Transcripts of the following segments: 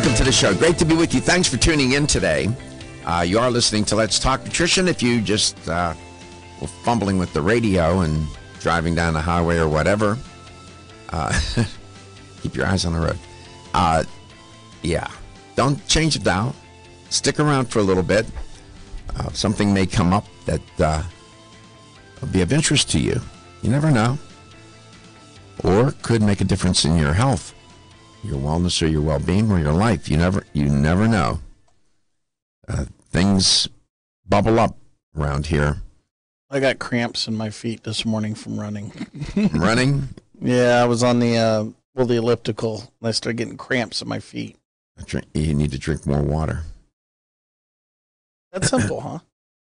Welcome to the show. Great to be with you. Thanks for tuning in today. You are listening to Let's Talk Nutrition. If you just were fumbling with the radio and driving down the highway or whatever, keep your eyes on the road. Don't change the dial. Stick around for a little bit. Something may come up that will be of interest to you. You never know. Or could make a difference in your health, your wellness, or your well-being, or your life. You never know. Things bubble up around here. I got cramps in my feet this morning from running. Running? Yeah, I was on the elliptical, and I started getting cramps in my feet. You need to drink more water. That's simple, huh?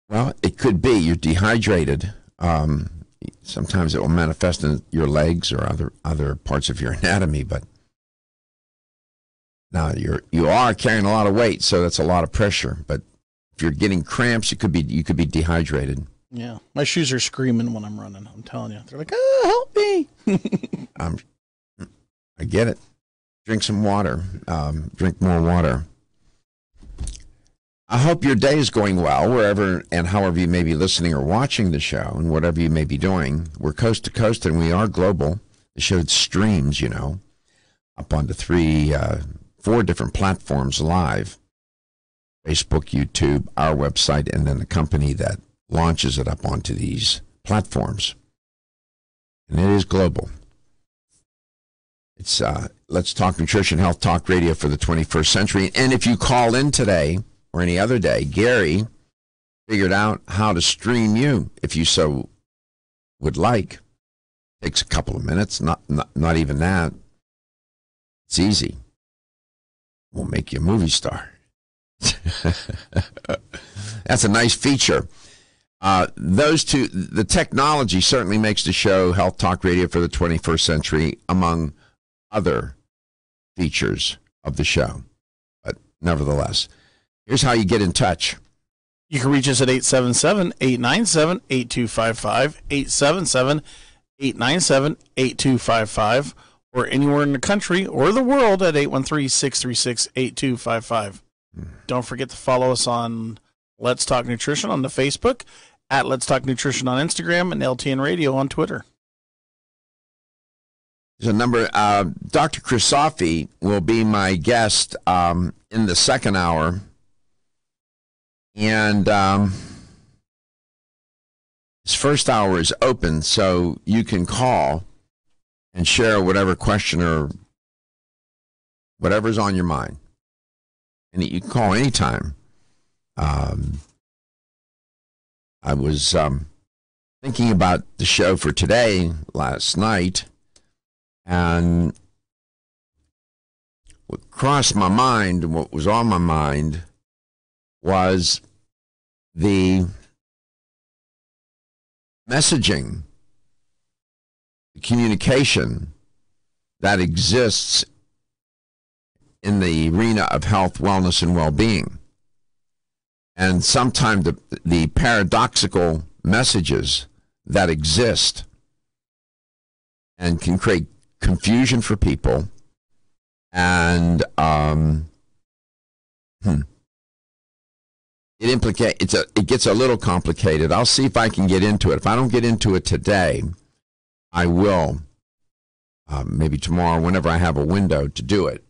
Well, it could be. You're dehydrated. Sometimes it will manifest in your legs or other parts of your anatomy, but now you are carrying a lot of weight, so that's a lot of pressure. But if you're getting cramps, you could be dehydrated. Yeah, my shoes are screaming when I'm running. I'm telling you, they're like, "Oh, help me!" I get it. Drink some water. Drink more water. I hope your day is going well, wherever and however you may be listening or watching the show, and whatever you may be doing. We're coast to coast, and we are global. The show streams, up onto 4 different platforms live: Facebook, YouTube, our website, and then the company that launches it up onto these platforms. And it is global. It's Let's Talk Nutrition, Health Talk Radio for the 21st century. And if you call in today or any other day, Gary figured out how to stream you if you so would like. Takes a couple of minutes, not even that. It's easy. We'll make you a movie star. That's a nice feature. Those two, the technology certainly makes the show Health Talk Radio for the 21st century among other features of the show. But nevertheless, here's how you get in touch. You can reach us at 877-897-8255, 877-897-8255, or anywhere in the country or the world at 813-636-8255. Don't forget to follow us on Let's Talk Nutrition on the Facebook, at Let's Talk Nutrition on Instagram, and LTN Radio on Twitter. There's a number. Dr. Chrisofi will be my guest in the second hour. And his first hour is open, so you can call and share whatever question or whatever's on your mind. And you can call anytime. I was thinking about the show for today last night, and what crossed my mind, what was on my mind, was the messaging, the communication that exists in the arena of health, wellness, and well-being. And sometimes the paradoxical messages that exist and can create confusion for people. And it gets a little complicated. I'll see if I can get into it. If I don't get into it today, I will maybe tomorrow, whenever I have a window to do it.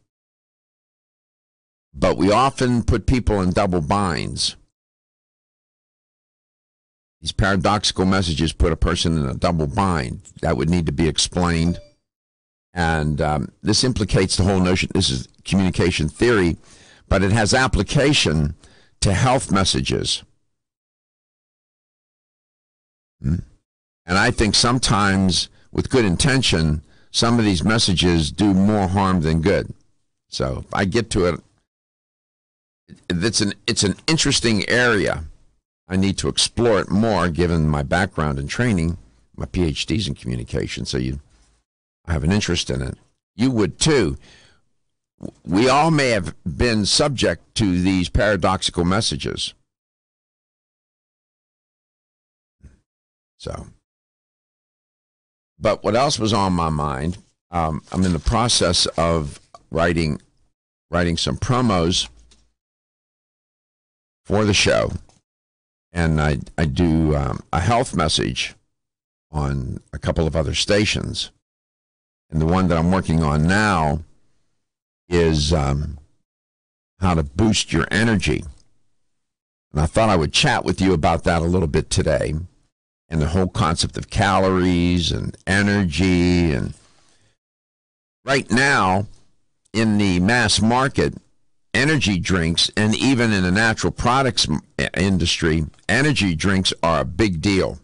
But we often put people in double binds. These paradoxical messages put a person in a double bind. That would need to be explained. And this implicates the whole notion. This is communication theory, but it has application to health messages. And I think sometimes, with good intention, some of these messages do more harm than good. So if I get to it, it's an interesting area. I need to explore it more, given my background and training, my PhDs in communication. So I have an interest in it. You would too. We all may have been subject to these paradoxical messages. So, but what else was on my mind? I'm in the process of writing writing some promos for the show. And I do a health message on a couple of other stations. And the one that I'm working on now is how to boost your energy. And I thought I would chat with you about that a little bit today, and the whole concept of calories and energy. And right now, in the mass market, energy drinks, and even in the natural products industry, energy drinks are a big deal.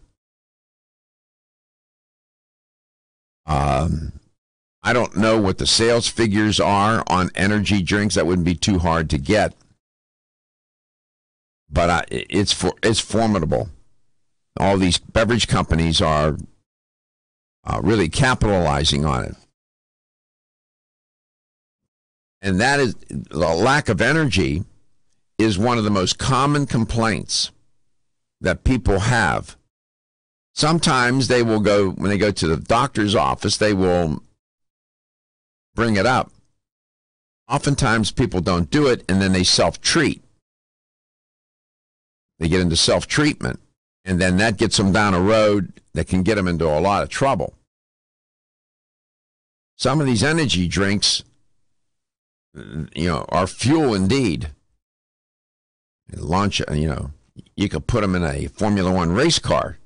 I don't know what the sales figures are on energy drinks. That wouldn't be too hard to get. But it's formidable. All these beverage companies are really capitalizing on it. And that is, the lack of energy is one of the most common complaints that people have. Sometimes they will go, when they go to the doctor's office, they will bring it up. Oftentimes people don't do it, and then they self-treat. They get into self-treatment, and then that gets them down a road that can get them into a lot of trouble. Some of these energy drinks, are fuel indeed. Launch, you could put them in a Formula One race car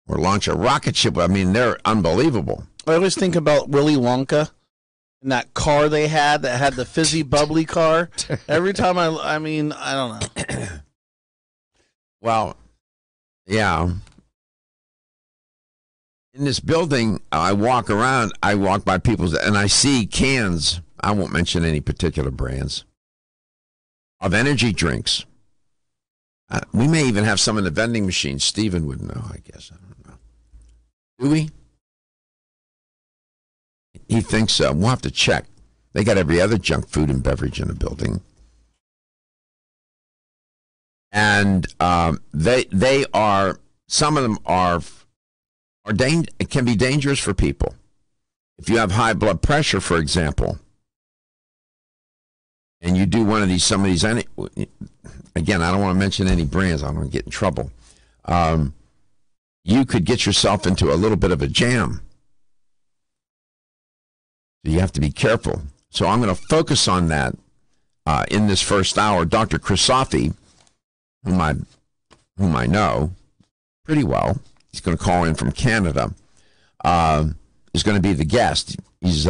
or launch a rocket ship. I mean, they're unbelievable. I always think about Willy Wonka and that car they had that had the fizzy bubbly car. Every time I don't know. Well, yeah. In this building, I walk by people's, and I see cans. I won't mention any particular brands of energy drinks. We may even have some in the vending machine. Stephen would know, I guess. I don't know. Do we? He thinks so. We'll have to check. They got every other junk food and beverage in the building. And they are, some of them it can be dangerous for people. If you have high blood pressure, for example, and you do some of these, again, I don't want to mention any brands, I don't want to get in trouble. You could get yourself into a little bit of a jam. So you have to be careful. So I'm going to focus on that in this first hour. Dr. Chrisofi, whom I know pretty well, he's going to call in from Canada, is going to be the guest. He's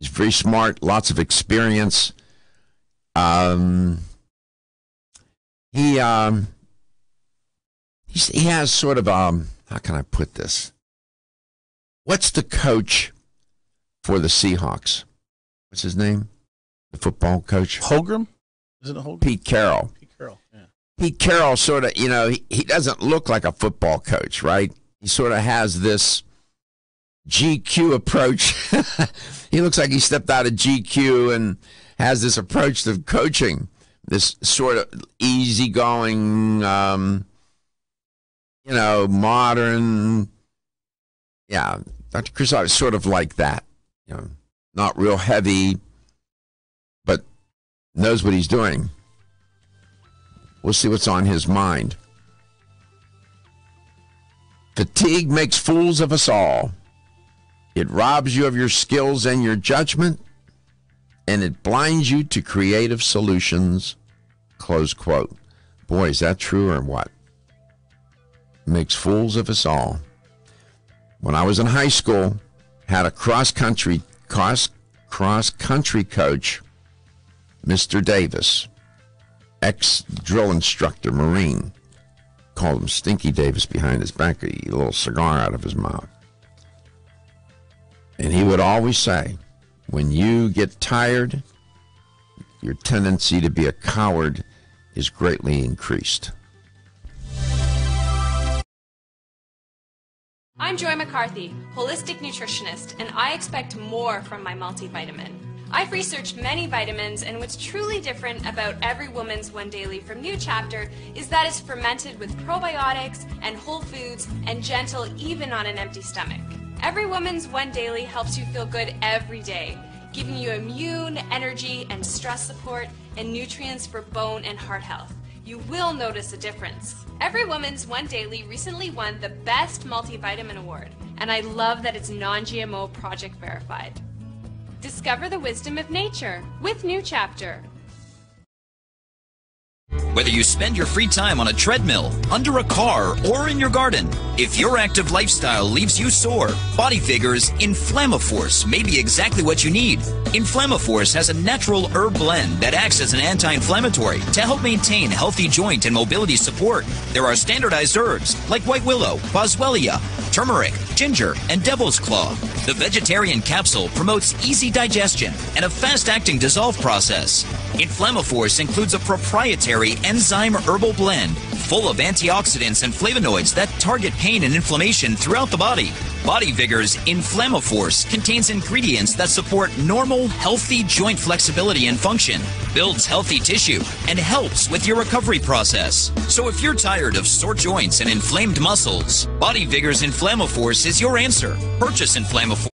very smart, lots of experience. He has sort of how can I put this? What's the coach for the Seahawks? What's his name? The football coach? Holmgren? Is it a Holmgren? Pete Carroll. Pete Carroll, yeah. Pete Carroll sort of, he doesn't look like a football coach, right? He sort of has this GQ approach. He looks like he stepped out of GQ and has this approach to coaching, this sort of easygoing, modern. Yeah, Dr. Chrisofi is sort of like that, not real heavy, but knows what he's doing. We'll see what's on his mind. Fatigue makes fools of us all. It robs you of your skills and your judgment, and it blinds you to creative solutions, close quote. Boy, is that true or what? Makes fools of us all. When I was in high school, had a cross-country coach, Mr. Davis, ex-drill instructor, Marine. Called him Stinky Davis behind his back, a little cigar out of his mouth. And he would always say, when you get tired, your tendency to be a coward is greatly increased. I'm Joy McCarthy, holistic nutritionist, and I expect more from my multivitamin. I've researched many vitamins, and what's truly different about Every Woman's One Daily from New Chapter is that it's fermented with probiotics and whole foods and gentle even on an empty stomach. Every Woman's One Daily helps you feel good every day, giving you immune, energy, and stress support, and nutrients for bone and heart health. You will notice a difference. Every Woman's One Daily recently won the Best Multivitamin Award, and I love that it's non-GMO project verified. Discover the wisdom of nature with New Chapter. Whether you spend your free time on a treadmill, under a car, or in your garden, if your active lifestyle leaves you sore, Body Vigor's Inflammaforce may be exactly what you need. Inflammaforce has a natural herb blend that acts as an anti-inflammatory to help maintain healthy joint and mobility support. There are standardized herbs like white willow, boswellia, turmeric, ginger, and devil's claw. The vegetarian capsule promotes easy digestion and a fast-acting dissolve process. Inflammaforce includes a proprietary enzyme herbal blend full of antioxidants and flavonoids that target pain and inflammation throughout the body. Body Vigor's Inflammaforce contains ingredients that support normal, healthy joint flexibility and function, builds healthy tissue, and helps with your recovery process. So if you're tired of sore joints and inflamed muscles, Body Vigor's Inflammaforce is your answer. Purchase Inflammaforce.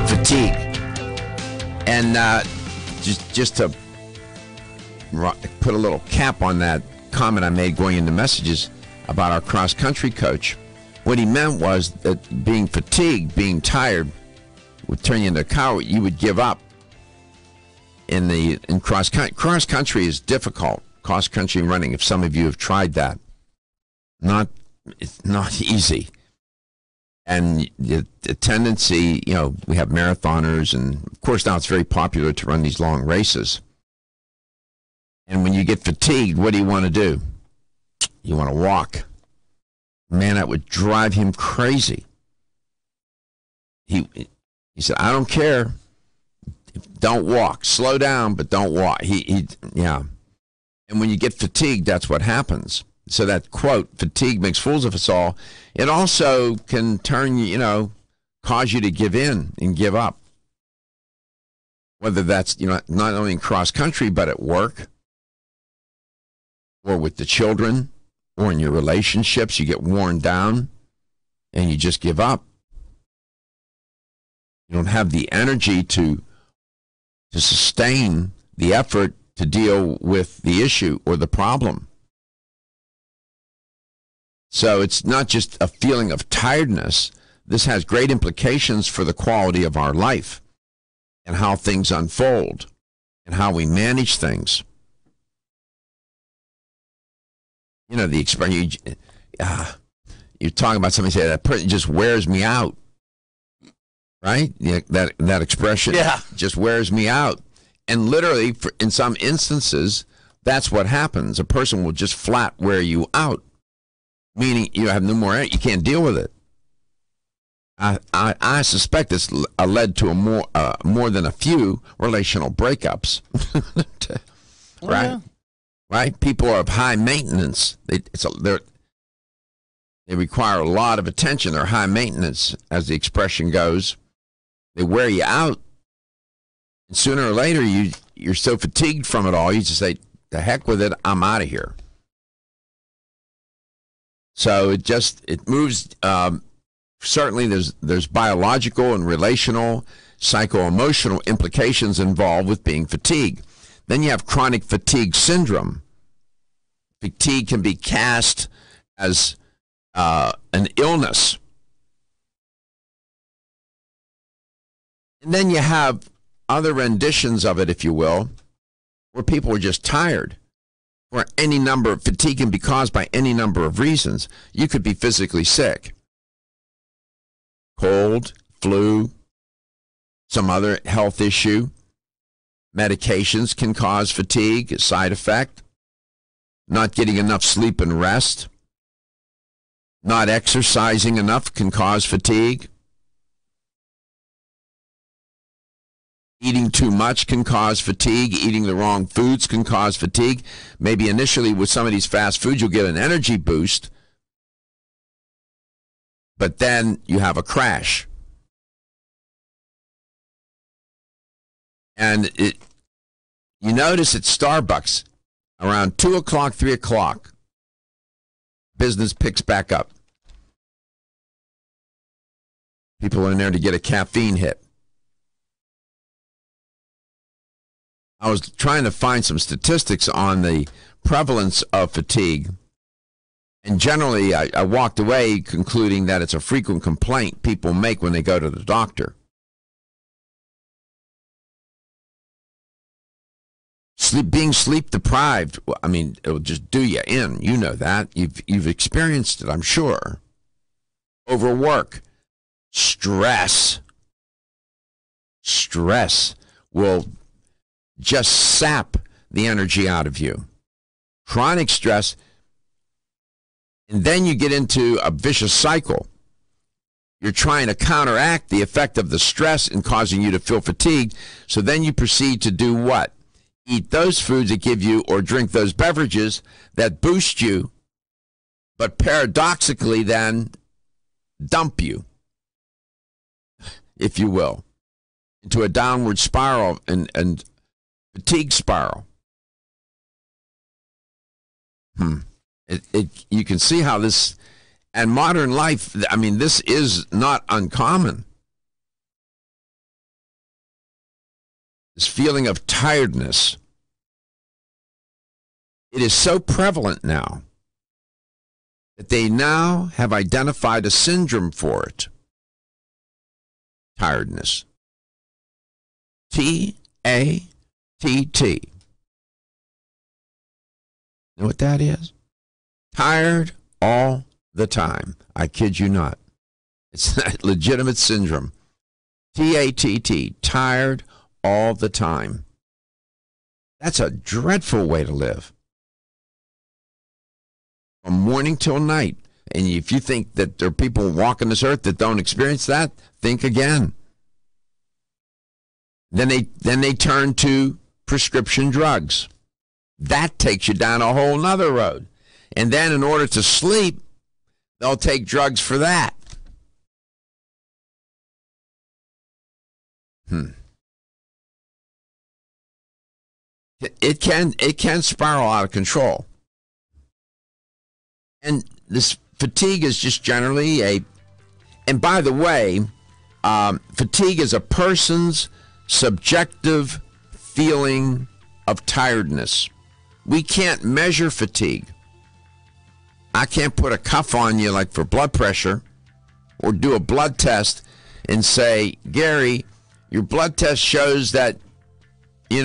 Fatigue. And just to put a little cap on that comment I made going into messages about our cross-country coach, what he meant was that being fatigued, being tired, would turn you into a coward. You would give up. In cross-country is difficult. Cross-country running, if some of you have tried that, it's not easy. And the tendency, we have marathoners, and of course now it's very popular to run these long races. And when you get fatigued, what do you want to do? You want to walk. Man, that would drive him crazy. He said, I don't care. Don't walk. Slow down, but don't walk. Yeah. And when you get fatigued, that's what happens. So that quote, fatigue makes fools of us all, it also can turn you, cause you to give in and give up. Whether that's, not only in cross country, but at work or with the children or in your relationships, you get worn down and you just give up. You don't have the energy to sustain the effort to deal with the issue or the problem. So it's not just a feeling of tiredness. This has great implications for the quality of our life and how things unfold and how we manage things. The expression, you're talking about somebody say that person just wears me out, right? Yeah, that expression just wears me out. And literally, in some instances, that's what happens. A person will just flat wear you out, meaning you have no more, you can't deal with it. I suspect this led to more than a few relational breakups. Right? Yeah. Right? People are of high maintenance. They require a lot of attention. They're high maintenance, as the expression goes. They wear you out. And sooner or later, you're so fatigued from it all, you just say, the heck with it, I'm out of here. So it moves. Certainly, there's biological and relational, psycho-emotional implications involved with being fatigued. Then you have chronic fatigue syndrome. Fatigue can be cast as an illness. And then you have other renditions of it, if you will, where people are just tired. Or fatigue can be caused by any number of reasons. You could be physically sick. Cold, flu, some other health issue. Medications can cause fatigue, a side effect. Not getting enough sleep and rest. Not exercising enough can cause fatigue. Eating too much can cause fatigue. Eating the wrong foods can cause fatigue. Maybe initially with some of these fast foods you'll get an energy boost, but then you have a crash. And you notice at Starbucks, around 2 o'clock, 3 o'clock, business picks back up. People are in there to get a caffeine hit. I was trying to find some statistics on the prevalence of fatigue. And generally, I walked away concluding that it's a frequent complaint people make when they go to the doctor. Being sleep deprived, it'll just do you in. You know that. You've experienced it, I'm sure. Overwork, stress will just sap the energy out of you. Chronic stress, and then you get into a vicious cycle. You're trying to counteract the effect of the stress and causing you to feel fatigued, so then you proceed to do what? Eat those foods that give you, or drink those beverages that boost you, but paradoxically then dump you, if you will, into a downward spiral and fatigue spiral. You can see how this, and modern life, this is not uncommon. This feeling of tiredness, it is so prevalent now that they now have identified a syndrome for it. Tiredness. TATT. Know what that is? Tired all the time. I kid you not. It's a legitimate syndrome. TATT. Tired all the time. That's a dreadful way to live. From morning till night. And if you think that there are people walking this earth that don't experience that, think again. Then they turn to prescription drugs. That takes you down a whole nother road. And then in order to sleep, they'll take drugs for that. It can spiral out of control. And this fatigue is just generally and by the way, fatigue is a person's subjective feeling of tiredness. We can't measure fatigue. I can't put a cuff on you like for blood pressure or do a blood test and say, Gary, your blood test shows that, you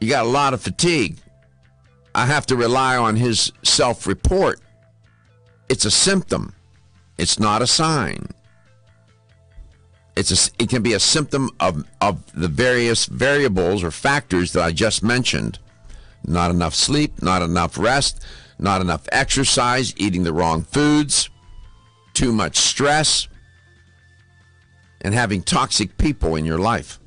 got a lot of fatigue. I have to rely on his self-report. It's a symptom. It's not a sign. It can be a symptom of the various variables or factors that I just mentioned. Not enough sleep, not enough rest, not enough exercise, eating the wrong foods, too much stress, and having toxic people in your life.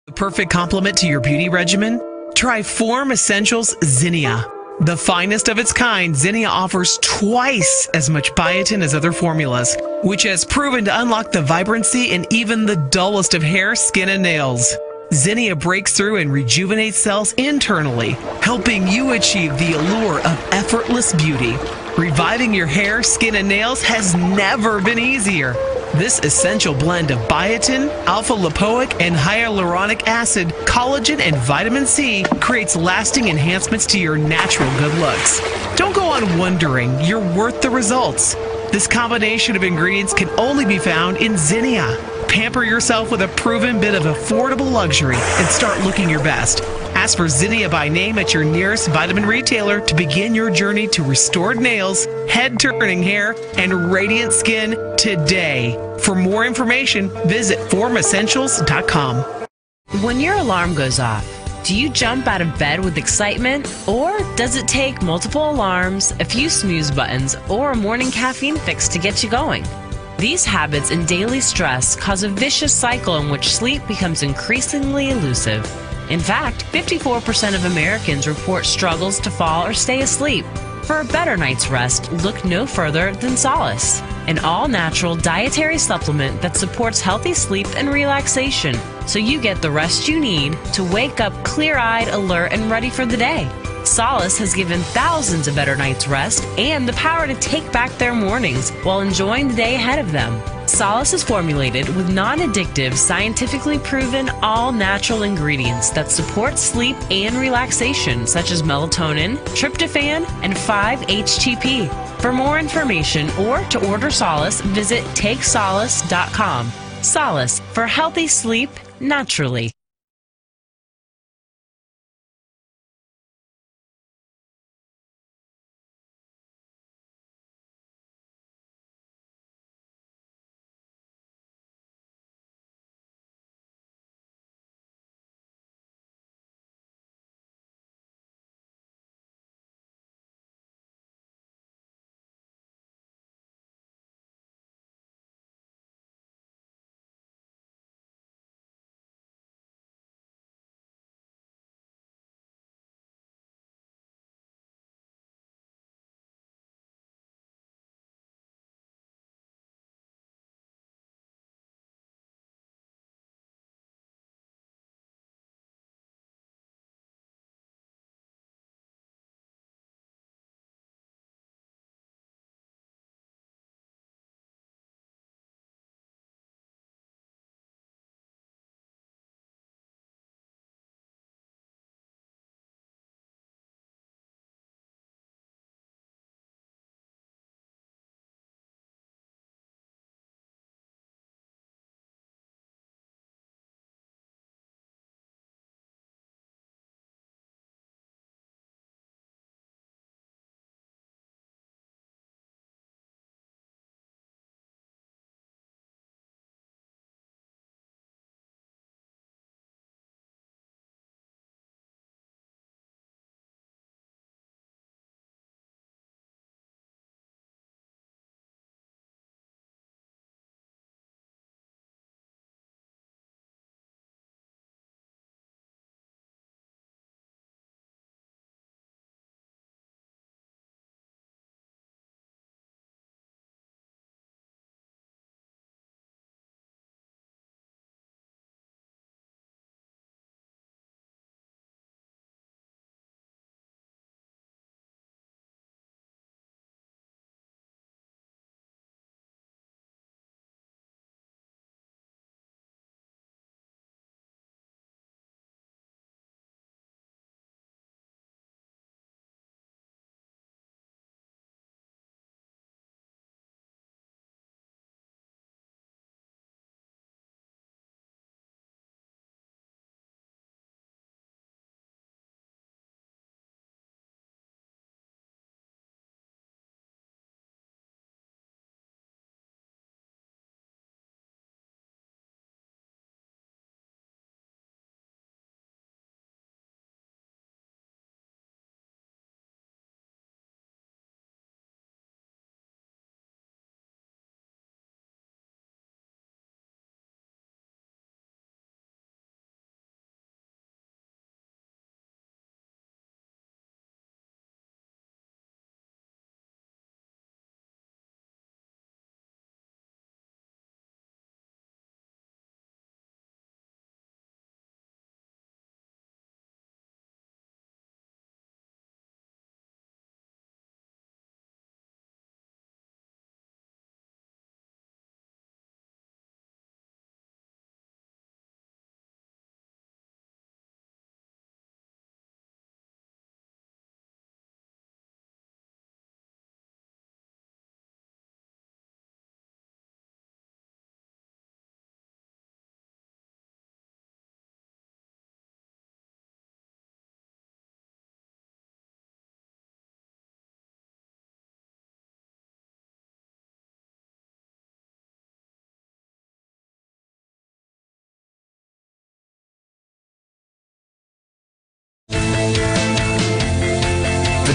The perfect complement to your beauty regimen? Try Form Essentials Zinnia. The finest of its kind, Zinnia offers twice as much biotin as other formulas, which has proven to unlock the vibrancy in even the dullest of hair, skin, and nails. Zinnia breaks through and rejuvenates cells internally, helping you achieve the allure of effortless beauty. Reviving your hair, skin, and nails has never been easier. This essential blend of biotin, alpha-lipoic, and hyaluronic acid, collagen, and vitamin C creates lasting enhancements to your natural good looks. Don't go on wondering. You're worth the results. This combination of ingredients can only be found in Zinnia. Pamper yourself with a proven bit of affordable luxury and start looking your best. Ask for Zinnia by name at your nearest vitamin retailer to begin your journey to restored nails, head-turning hair, and radiant skin today. For more information, visit formessentials.com. When your alarm goes off, do you jump out of bed with excitement? Or does it take multiple alarms, a few snooze buttons, or a morning caffeine fix to get you going? These habits and daily stress cause a vicious cycle in which sleep becomes increasingly elusive. In fact, 54% of Americans report struggles to fall or stay asleep. For a better night's rest, look no further than Solace, an all-natural dietary supplement that supports healthy sleep and relaxation, so you get the rest you need to wake up clear-eyed, alert, and ready for the day. Solace has given thousands a better night's rest and the power to take back their mornings while enjoying the day ahead of them. Solace is formulated with non-addictive, scientifically proven, all-natural ingredients that support sleep and relaxation, such as melatonin, tryptophan, and 5-HTP. For more information or to order Solace, visit takesolace.com. Solace, for healthy sleep naturally.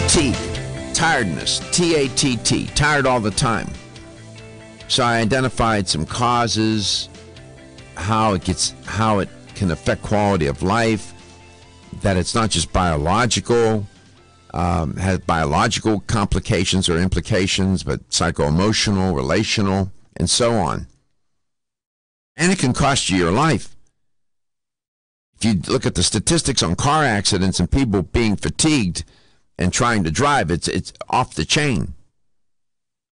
Fatigue, tiredness, T-A-T-T, tired all the time. So I identified some causes, how it can affect quality of life, that it's not just biological, has biological complications or implications, but psycho-emotional, relational, and so on. And it can cost you your life. If you look at the statistics on car accidents and people being fatigued and trying to drive, it's off the chain.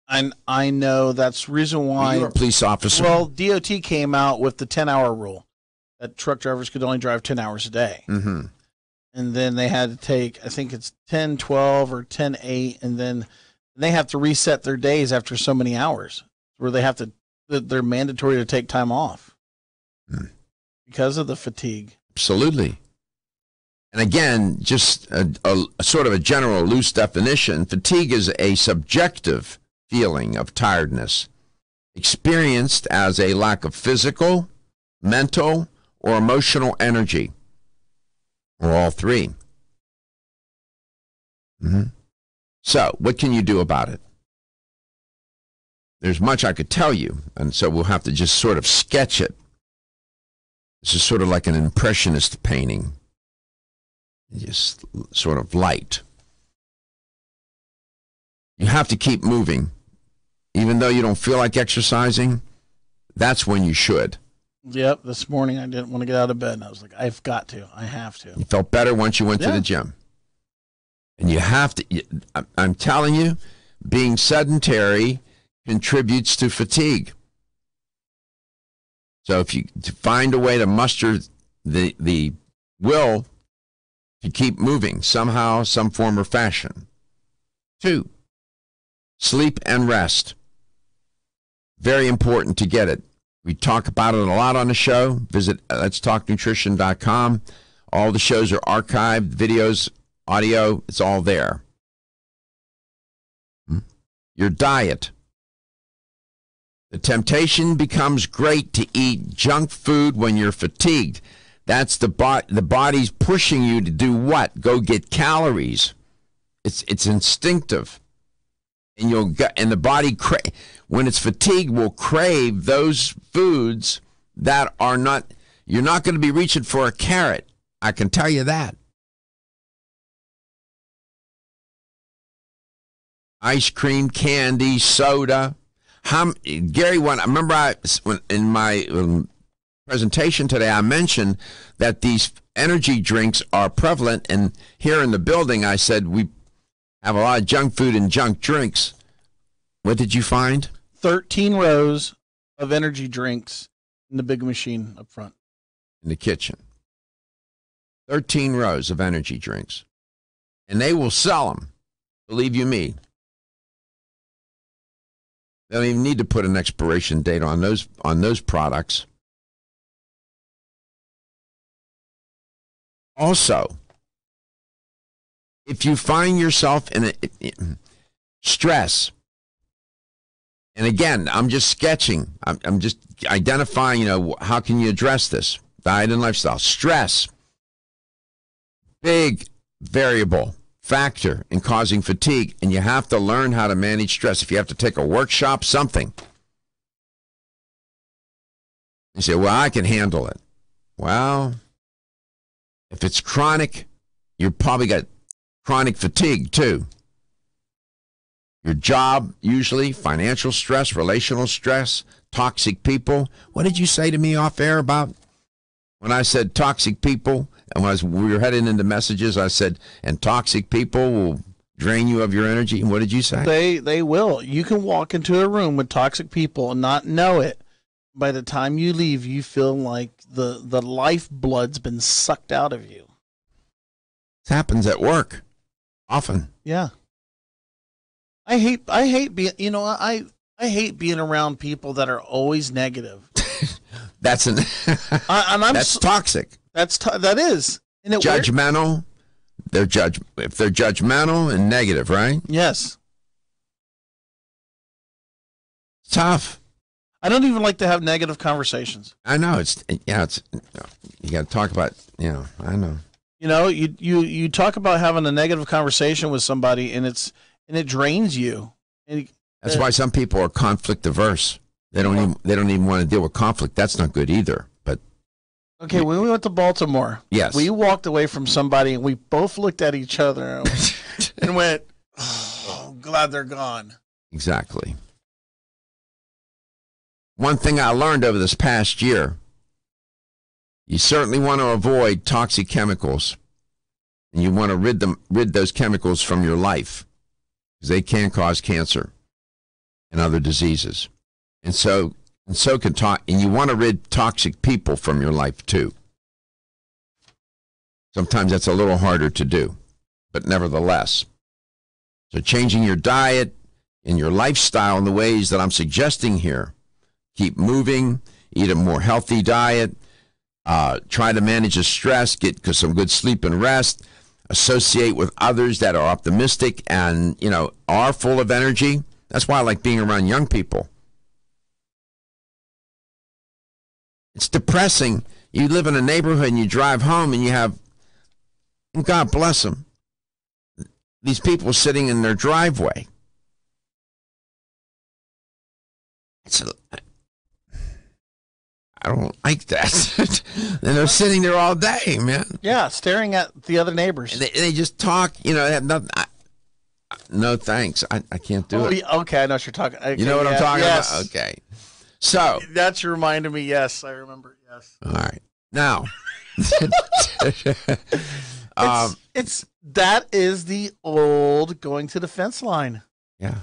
And I know that's the reason why. You're a police officer. Well, DOT came out with the 10-hour rule that truck drivers could only drive 10 hours a day. Mm-hmm. And then they had to take, I think it's 10-12 or 10-8, and then they have to reset their days after so many hours, where they have to, they're mandatory to take time off because of the fatigue. Absolutely. And again, just a sort of a general loose definition, fatigue is a subjective feeling of tiredness, experienced as a lack of physical, mental, or emotional energy, or all three. Mm-hmm. So, what can you do about it? There's much I could tell you, and so we'll have to just sort of sketch it. This is sort of like an impressionist painting, just sort of light. You have to keep moving. Even though you don't feel like exercising, that's when you should. Yep, this morning I didn't want to get out of bed, and I was like, I've got to. I have to. You felt better once you went to the gym. And you have to, I'm telling you, being sedentary contributes to fatigue. So if you find a way to muster the will to keep moving somehow, some form or fashion. 2, sleep and rest. Very important to get it. We talk about it a lot on the show. Visit letstalknutrition.com. All the shows are archived, videos, audio, it's all there. Your diet. The temptation becomes great to eat junk food when you're fatigued. That's the body's pushing you to do what? Go get calories. It's instinctive. And the body, when it's fatigued, will crave those foods that are not, you're not going to be reaching for a carrot. I can tell you that. Ice cream, candy, soda. Gary, I remember in my presentation today, I mentioned that these energy drinks are prevalent. And here in the building, I said we have a lot of junk food and junk drinks. What did you find? 13 rows of energy drinks in the big machine up front. In the kitchen. 13 rows of energy drinks. And they will sell them, believe you me. They don't even need to put an expiration date on those products. Also, if you find yourself in stress, and again, I'm just sketching, I'm just identifying, how can you address this? Diet and lifestyle. Stress, big variable factor in causing fatigue, and you have to learn how to manage stress. If you have to take a workshop, something. You say, well, I can handle it. Well, if it's chronic, you've probably got chronic fatigue too. Your job, usually, financial stress, relational stress, toxic people. What did you say to me off air about when I said toxic people? And we were heading into messages, I said, and toxic people will drain you of your energy. And what did you say? They will. You can walk into a room with toxic people and not know it. By the time you leave, you feel like the lifeblood's been sucked out of you. This happens at work often. Yeah. I hate being, I hate being around people that are always negative. That's toxic. That is. And judgmental. If they're judgmental and negative, right? Yes. It's tough. I don't even like to have negative conversations. I know you got to talk about, I know. You talk about having a negative conversation with somebody, and it drains you. And that's why some people are conflict averse. They don't even want to deal with conflict. That's not good either. But okay, when we went to Baltimore, yes, we walked away from somebody, and we both looked at each other and went, "Oh, I'm glad they're gone." Exactly. One thing I learned over this past year, you certainly want to avoid toxic chemicals, and you want to rid those chemicals from your life, because they can cause cancer and other diseases. And so can and you want to rid toxic people from your life too. Sometimes that's a little harder to do, but nevertheless. So changing your diet and your lifestyle in the ways that I'm suggesting here. Keep moving, eat a more healthy diet, try to manage the stress, get some good sleep and rest, associate with others that are optimistic and, are full of energy. That's why I like being around young people. It's depressing. You live in a neighborhood and you drive home and you have, and God bless them, these people sitting in their driveway. I don't like that. And they're sitting there all day, man. Yeah, staring at the other neighbors. And they just talk, they have nothing. No, thanks. I can't do it. Okay, I know what you're talking. Okay, you know what I'm talking about? Okay. So. That's reminded me, yes, I remember, yes. All right. Now. That is the old going to the fence line. Yeah.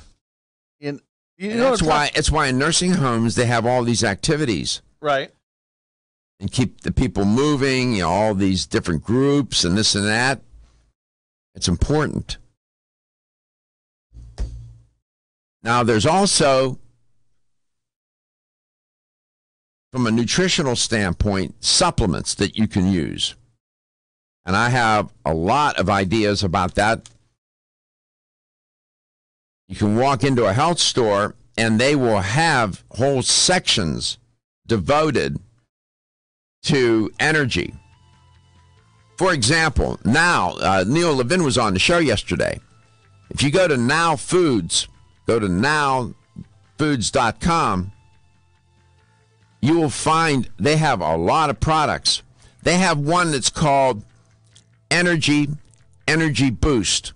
And it's why in nursing homes they have all these activities. Right. And keep the people moving, all these different groups and this and that. It's important. Now, there's also, from a nutritional standpoint, supplements that you can use. And I have a lot of ideas about that. You can walk into a health store and they will have whole sections devoted to energy. For example, now, Neil Levin was on the show yesterday. If you go to Now Foods, go to nowfoods.com, you will find they have a lot of products. They have one that's called Energy Boost.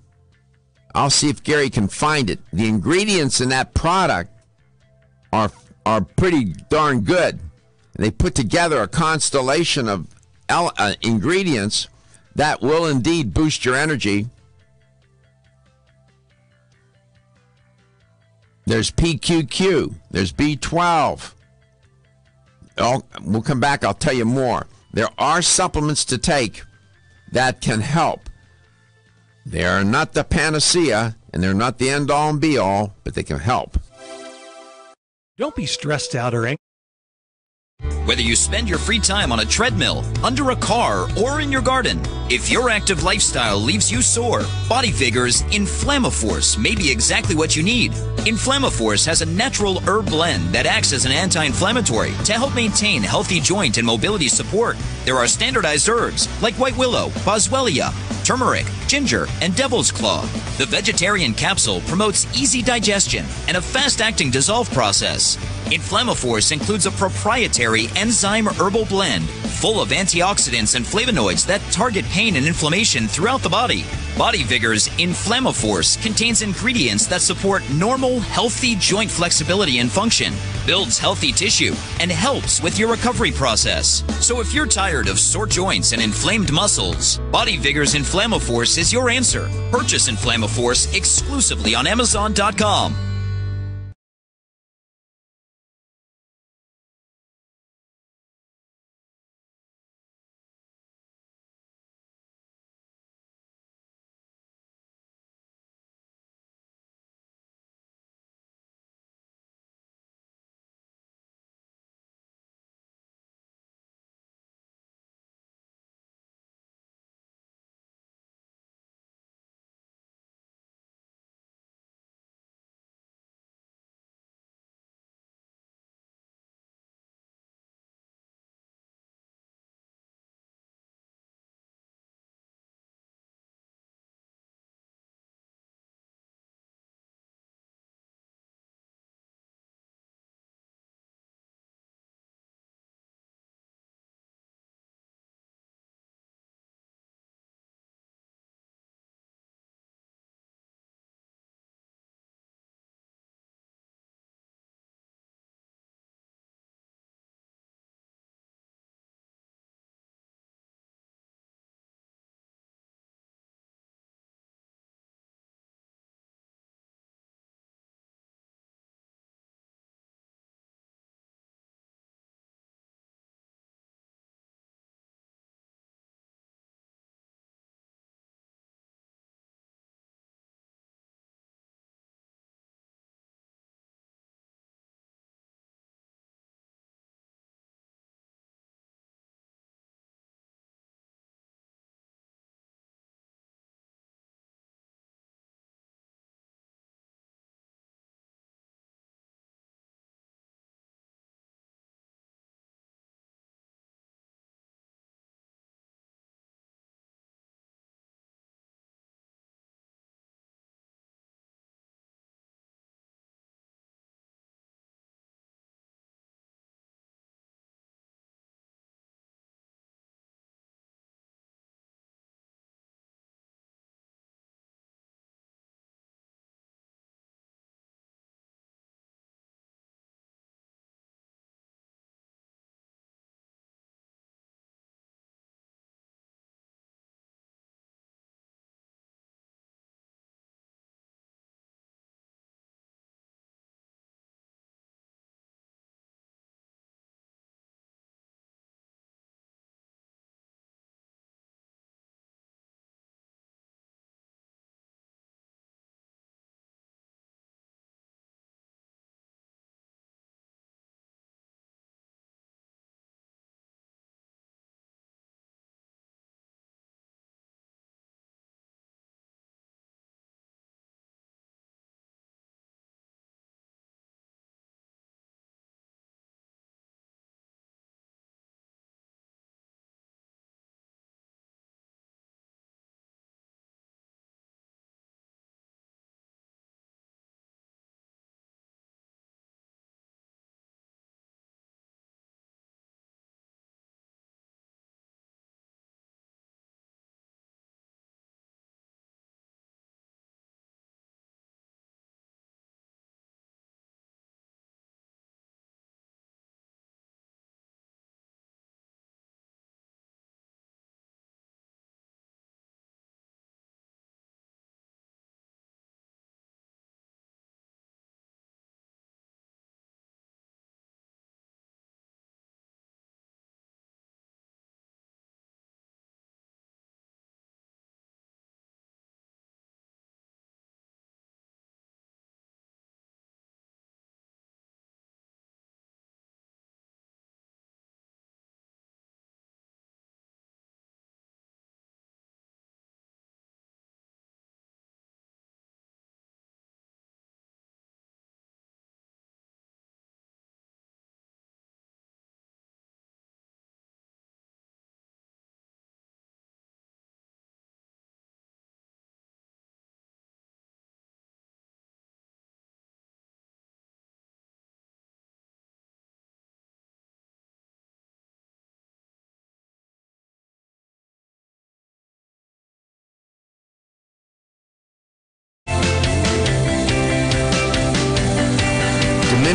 I'll see if Gary can find it. The ingredients in that product are pretty darn good. They put together a constellation of ingredients that will indeed boost your energy. There's PQQ. There's B12. We'll come back. I'll tell you more. There are supplements to take that can help. They are not the panacea, and they're not the end-all and be-all, but they can help. Don't be stressed out or anxious. Whether you spend your free time on a treadmill, under a car, or in your garden, if your active lifestyle leaves you sore, Body Vigor's Inflammaforce may be exactly what you need. Inflammaforce has a natural herb blend that acts as an anti-inflammatory to help maintain healthy joint and mobility support. There are standardized herbs like white willow, boswellia, turmeric, ginger, and devil's claw. The vegetarian capsule promotes easy digestion and a fast-acting dissolve process. Inflammaforce includes a proprietary enzyme herbal blend full of antioxidants and flavonoids that target pain and inflammation throughout the body. Body Vigor's Inflammaforce contains ingredients that support normal, healthy joint flexibility and function, builds healthy tissue, and helps with your recovery process. So if you're tired of sore joints and inflamed muscles, Body Vigor's Inflammaforce is your answer. Purchase Inflammaforce exclusively on Amazon.com.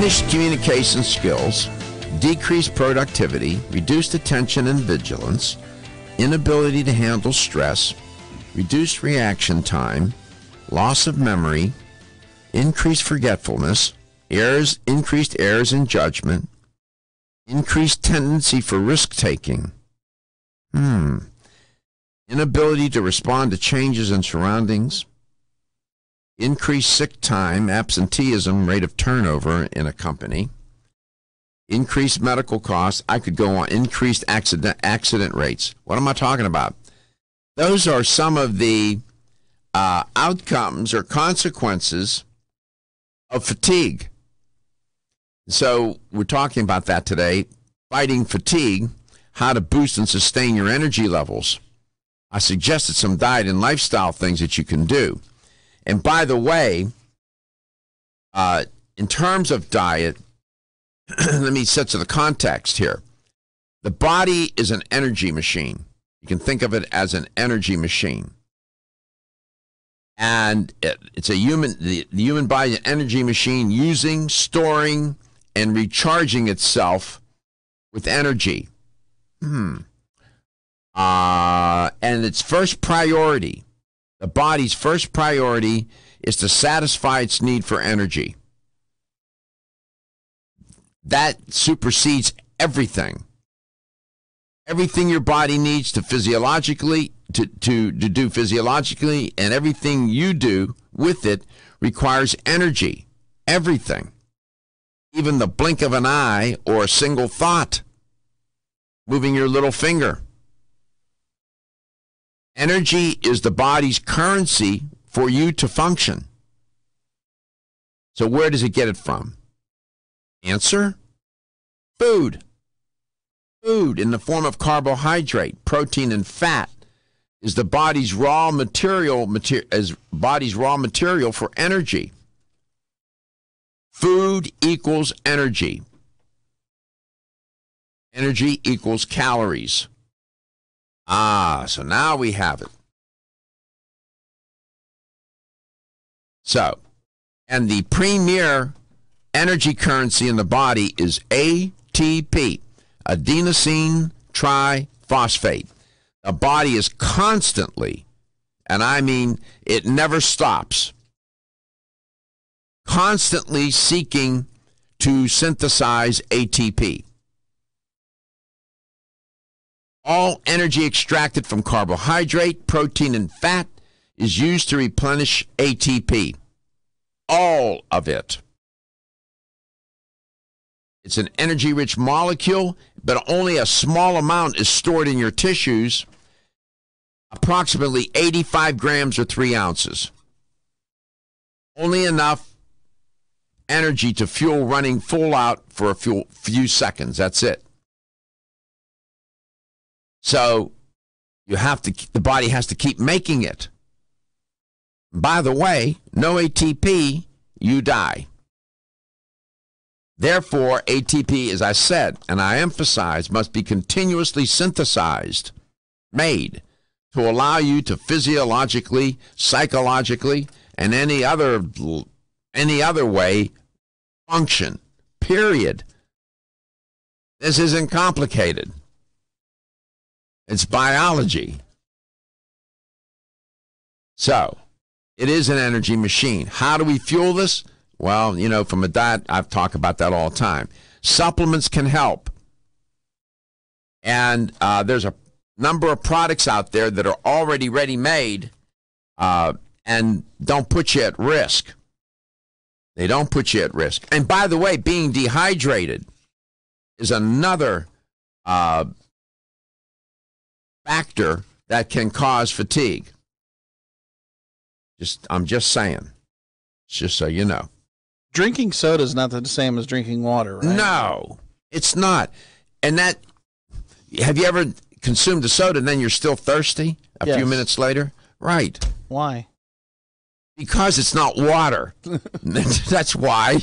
diminished communication skills, decreased productivity, reduced attention and vigilance, inability to handle stress, reduced reaction time, loss of memory, increased forgetfulness, increased errors in judgment, increased tendency for risk-taking, inability to respond to changes in surroundings, increased sick time, absenteeism, rate of turnover in a company, increased medical costs. I could go on. Increased accident rates. What am I talking about? Those are some of the outcomes or consequences of fatigue. So we're talking about that today, fighting fatigue, how to boost and sustain your energy levels. I suggested some diet and lifestyle things that you can do. And by the way, in terms of diet, let me set to the context here. The body is an energy machine. You can think of it as an energy machine. And it's the human body is an energy machine using, storing, and recharging itself with energy. And its first priority, the body's first priority, is to satisfy its need for energy. That supersedes everything. Everything your body needs to physiologically, to do physiologically, and everything you do with it requires energy. Everything. Even the blink of an eye or a single thought. Moving your little finger. Energy is the body's currency for you to function. So where does it get it from? Answer? Food. Food in the form of carbohydrate, protein, and fat is the body's raw material for energy. Food equals energy. Energy equals calories. So now we have it. So, and the premier energy currency in the body is ATP, adenosine triphosphate. The body is constantly, and I mean it never stops, constantly seeking to synthesize ATP. All energy extracted from carbohydrate, protein, and fat is used to replenish ATP. All of it. It's an energy-rich molecule, but only a small amount is stored in your tissues, approximately 85 grams or 3 ounces. Only enough energy to fuel running full out for a few seconds. That's it. So the body has to keep making it. By the way, no ATP, you die. Therefore, ATP, as I said, and I emphasize, must be continuously synthesized, made, to allow you to physiologically, psychologically, and any other way function, period. This isn't complicated. It's biology. So, it is an energy machine. How do we fuel this? Well, from a diet, I've talked about that all the time. Supplements can help. And there's a number of products out there that are already ready-made and don't put you at risk. They don't put you at risk. And by the way, being dehydrated is another factor that can cause fatigue. I'm just saying. Just so you know. Drinking soda is not the same as drinking water, right? No, it's not. And have you ever consumed a soda and then you're still thirsty a few minutes later? Right. Why? Because it's not water. That's why.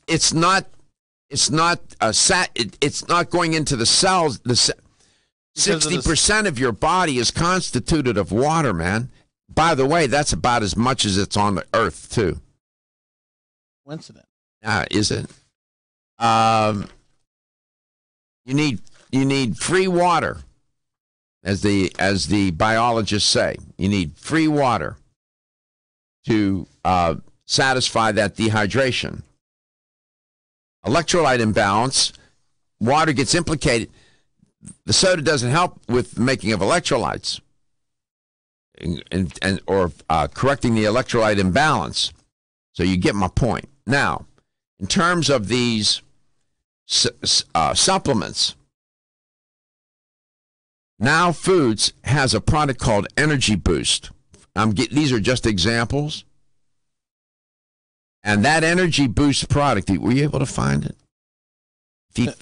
It's not going into the cells. 60% of your body is constituted of water, man. By the way, that's about as much as it's on the earth, too. coincidence. Is it? You need free water, as the biologists say. You need free water to satisfy that dehydration. Electrolyte imbalance, water gets implicated. The soda doesn't help with making of electrolytes or correcting the electrolyte imbalance. So you get my point. Now, in terms of these supplements, Now Foods has a product called Energy Boost. These are just examples. And that Energy Boost product, were you able to find it?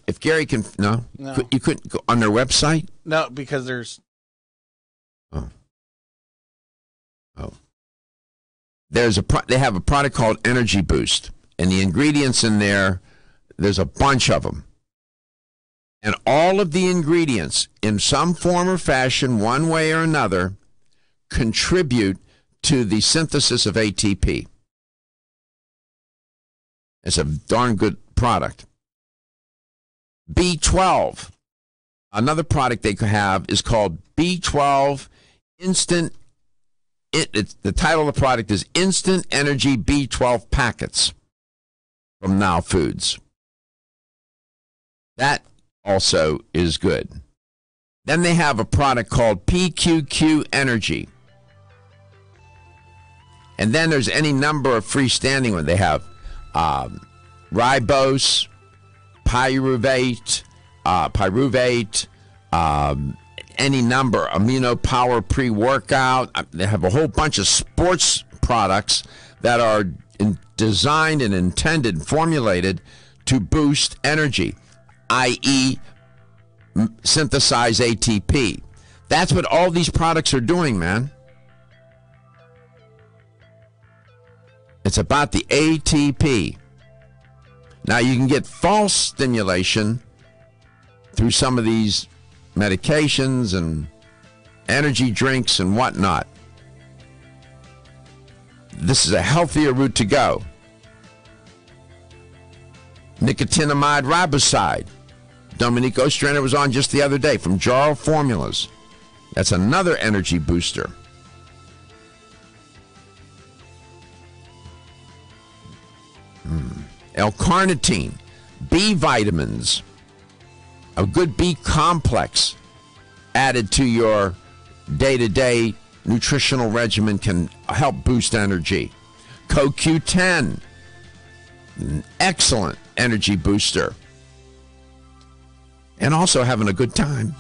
If Gary can, no? You couldn't go on their website? No, because there's... Oh. They have a product called Energy Boost. And the ingredients in there's a bunch of them. And all of the ingredients, in some form or fashion, one way or another, contribute to the synthesis of ATP. It's a darn good product. B12. Another product they could have is called B12 Instant. The title of the product is Instant Energy B12 Packets from Now Foods. That also is good. Then they have a product called PQQ Energy. And then there's any number of freestanding ones. They have ribose, pyruvate, any number, amino power pre-workout. They have a whole bunch of sports products that are designed and intended, formulated to boost energy, i.e. synthesize ATP. That's what all these products are doing, man. It's about the ATP. Now, you can get false stimulation through some of these medications and energy drinks and whatnot. This is a healthier route to go. Nicotinamide riboside. Dominique Ostrander was on just the other day from Jarl Formulas. That's another energy booster. L-carnitine, B vitamins, a good B complex added to your day-to-day nutritional regimen can help boost energy. CoQ10, an excellent energy booster. And also having a good time.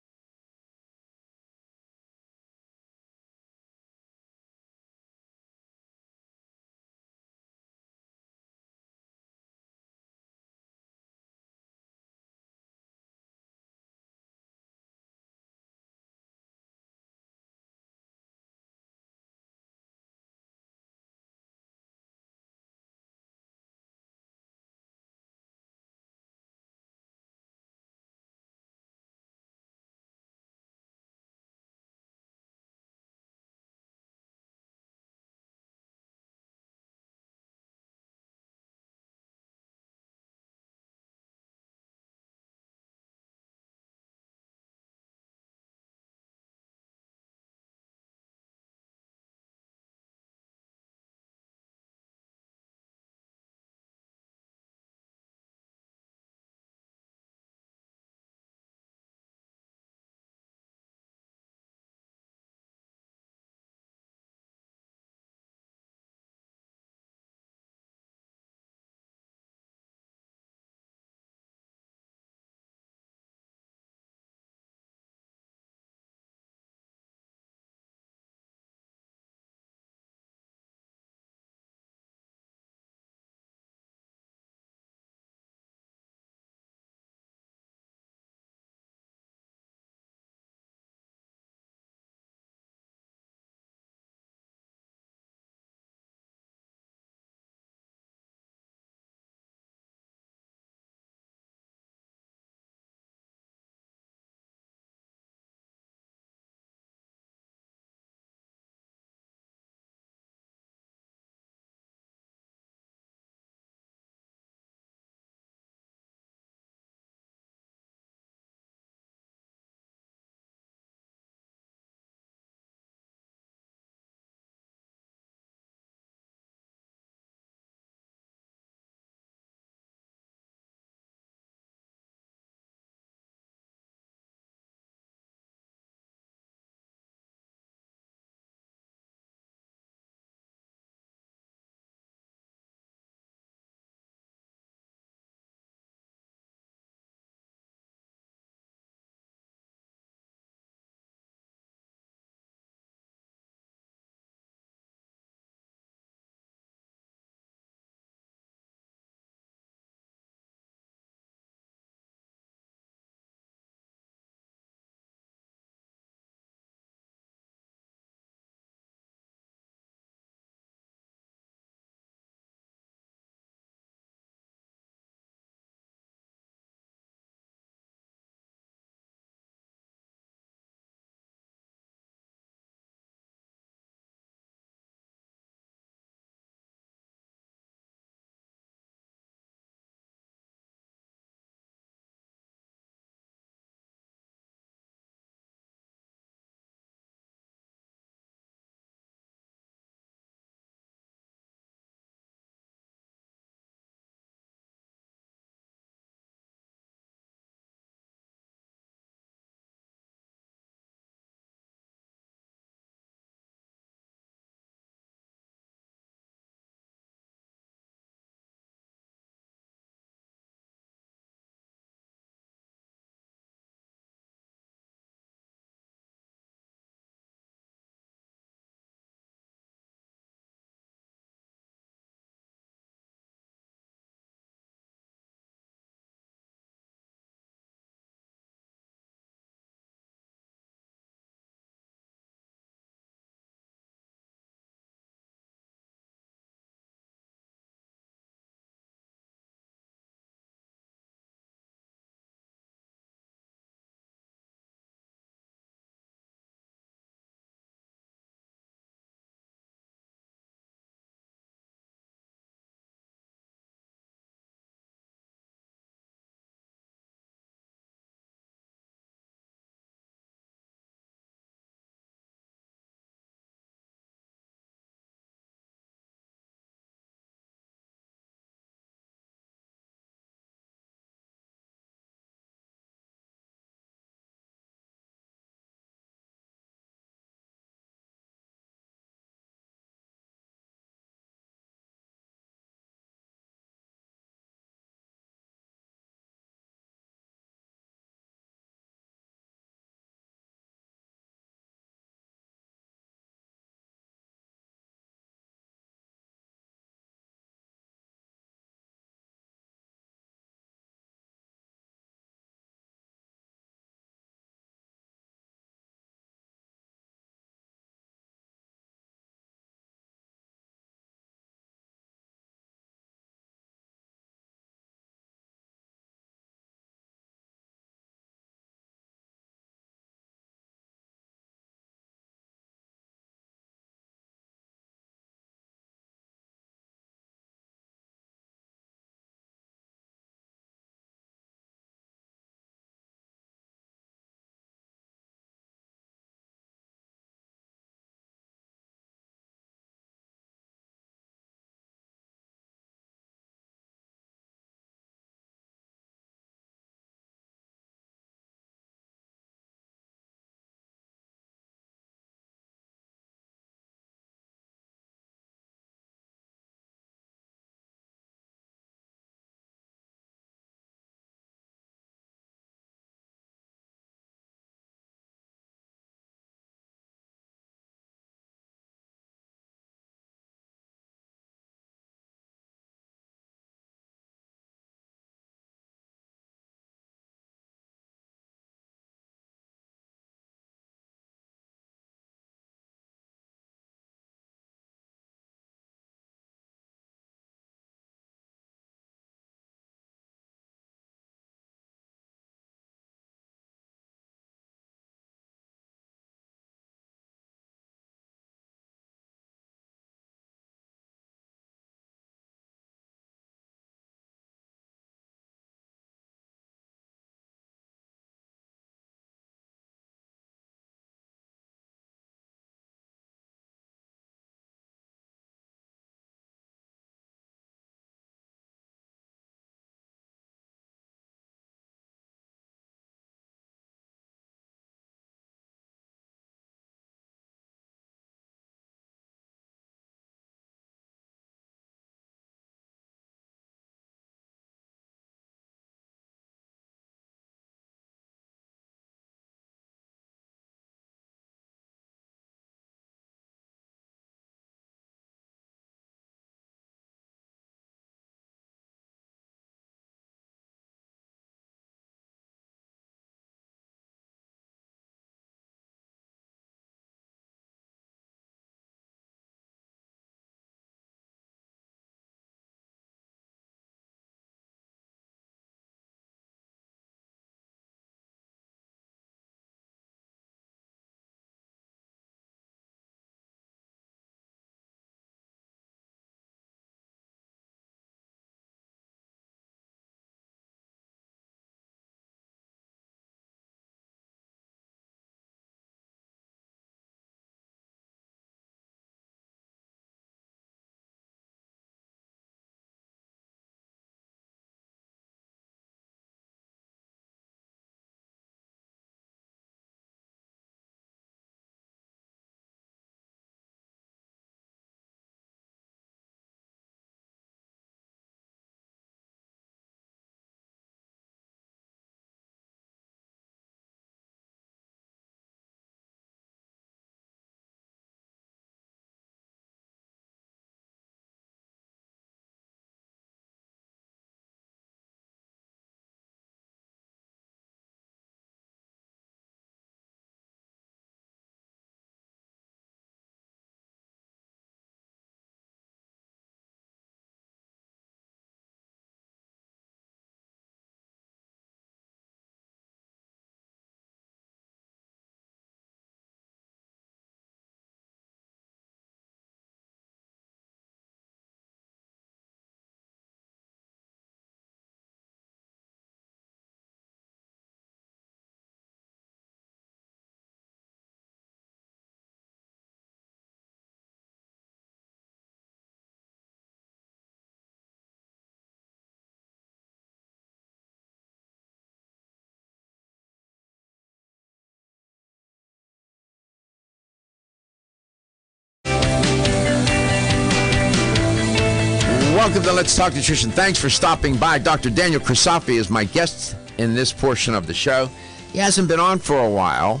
Welcome to Let's Talk Nutrition. Thanks for stopping by. Dr. Daniel Chrysofi is my guest in this portion of the show. He hasn't been on for a while.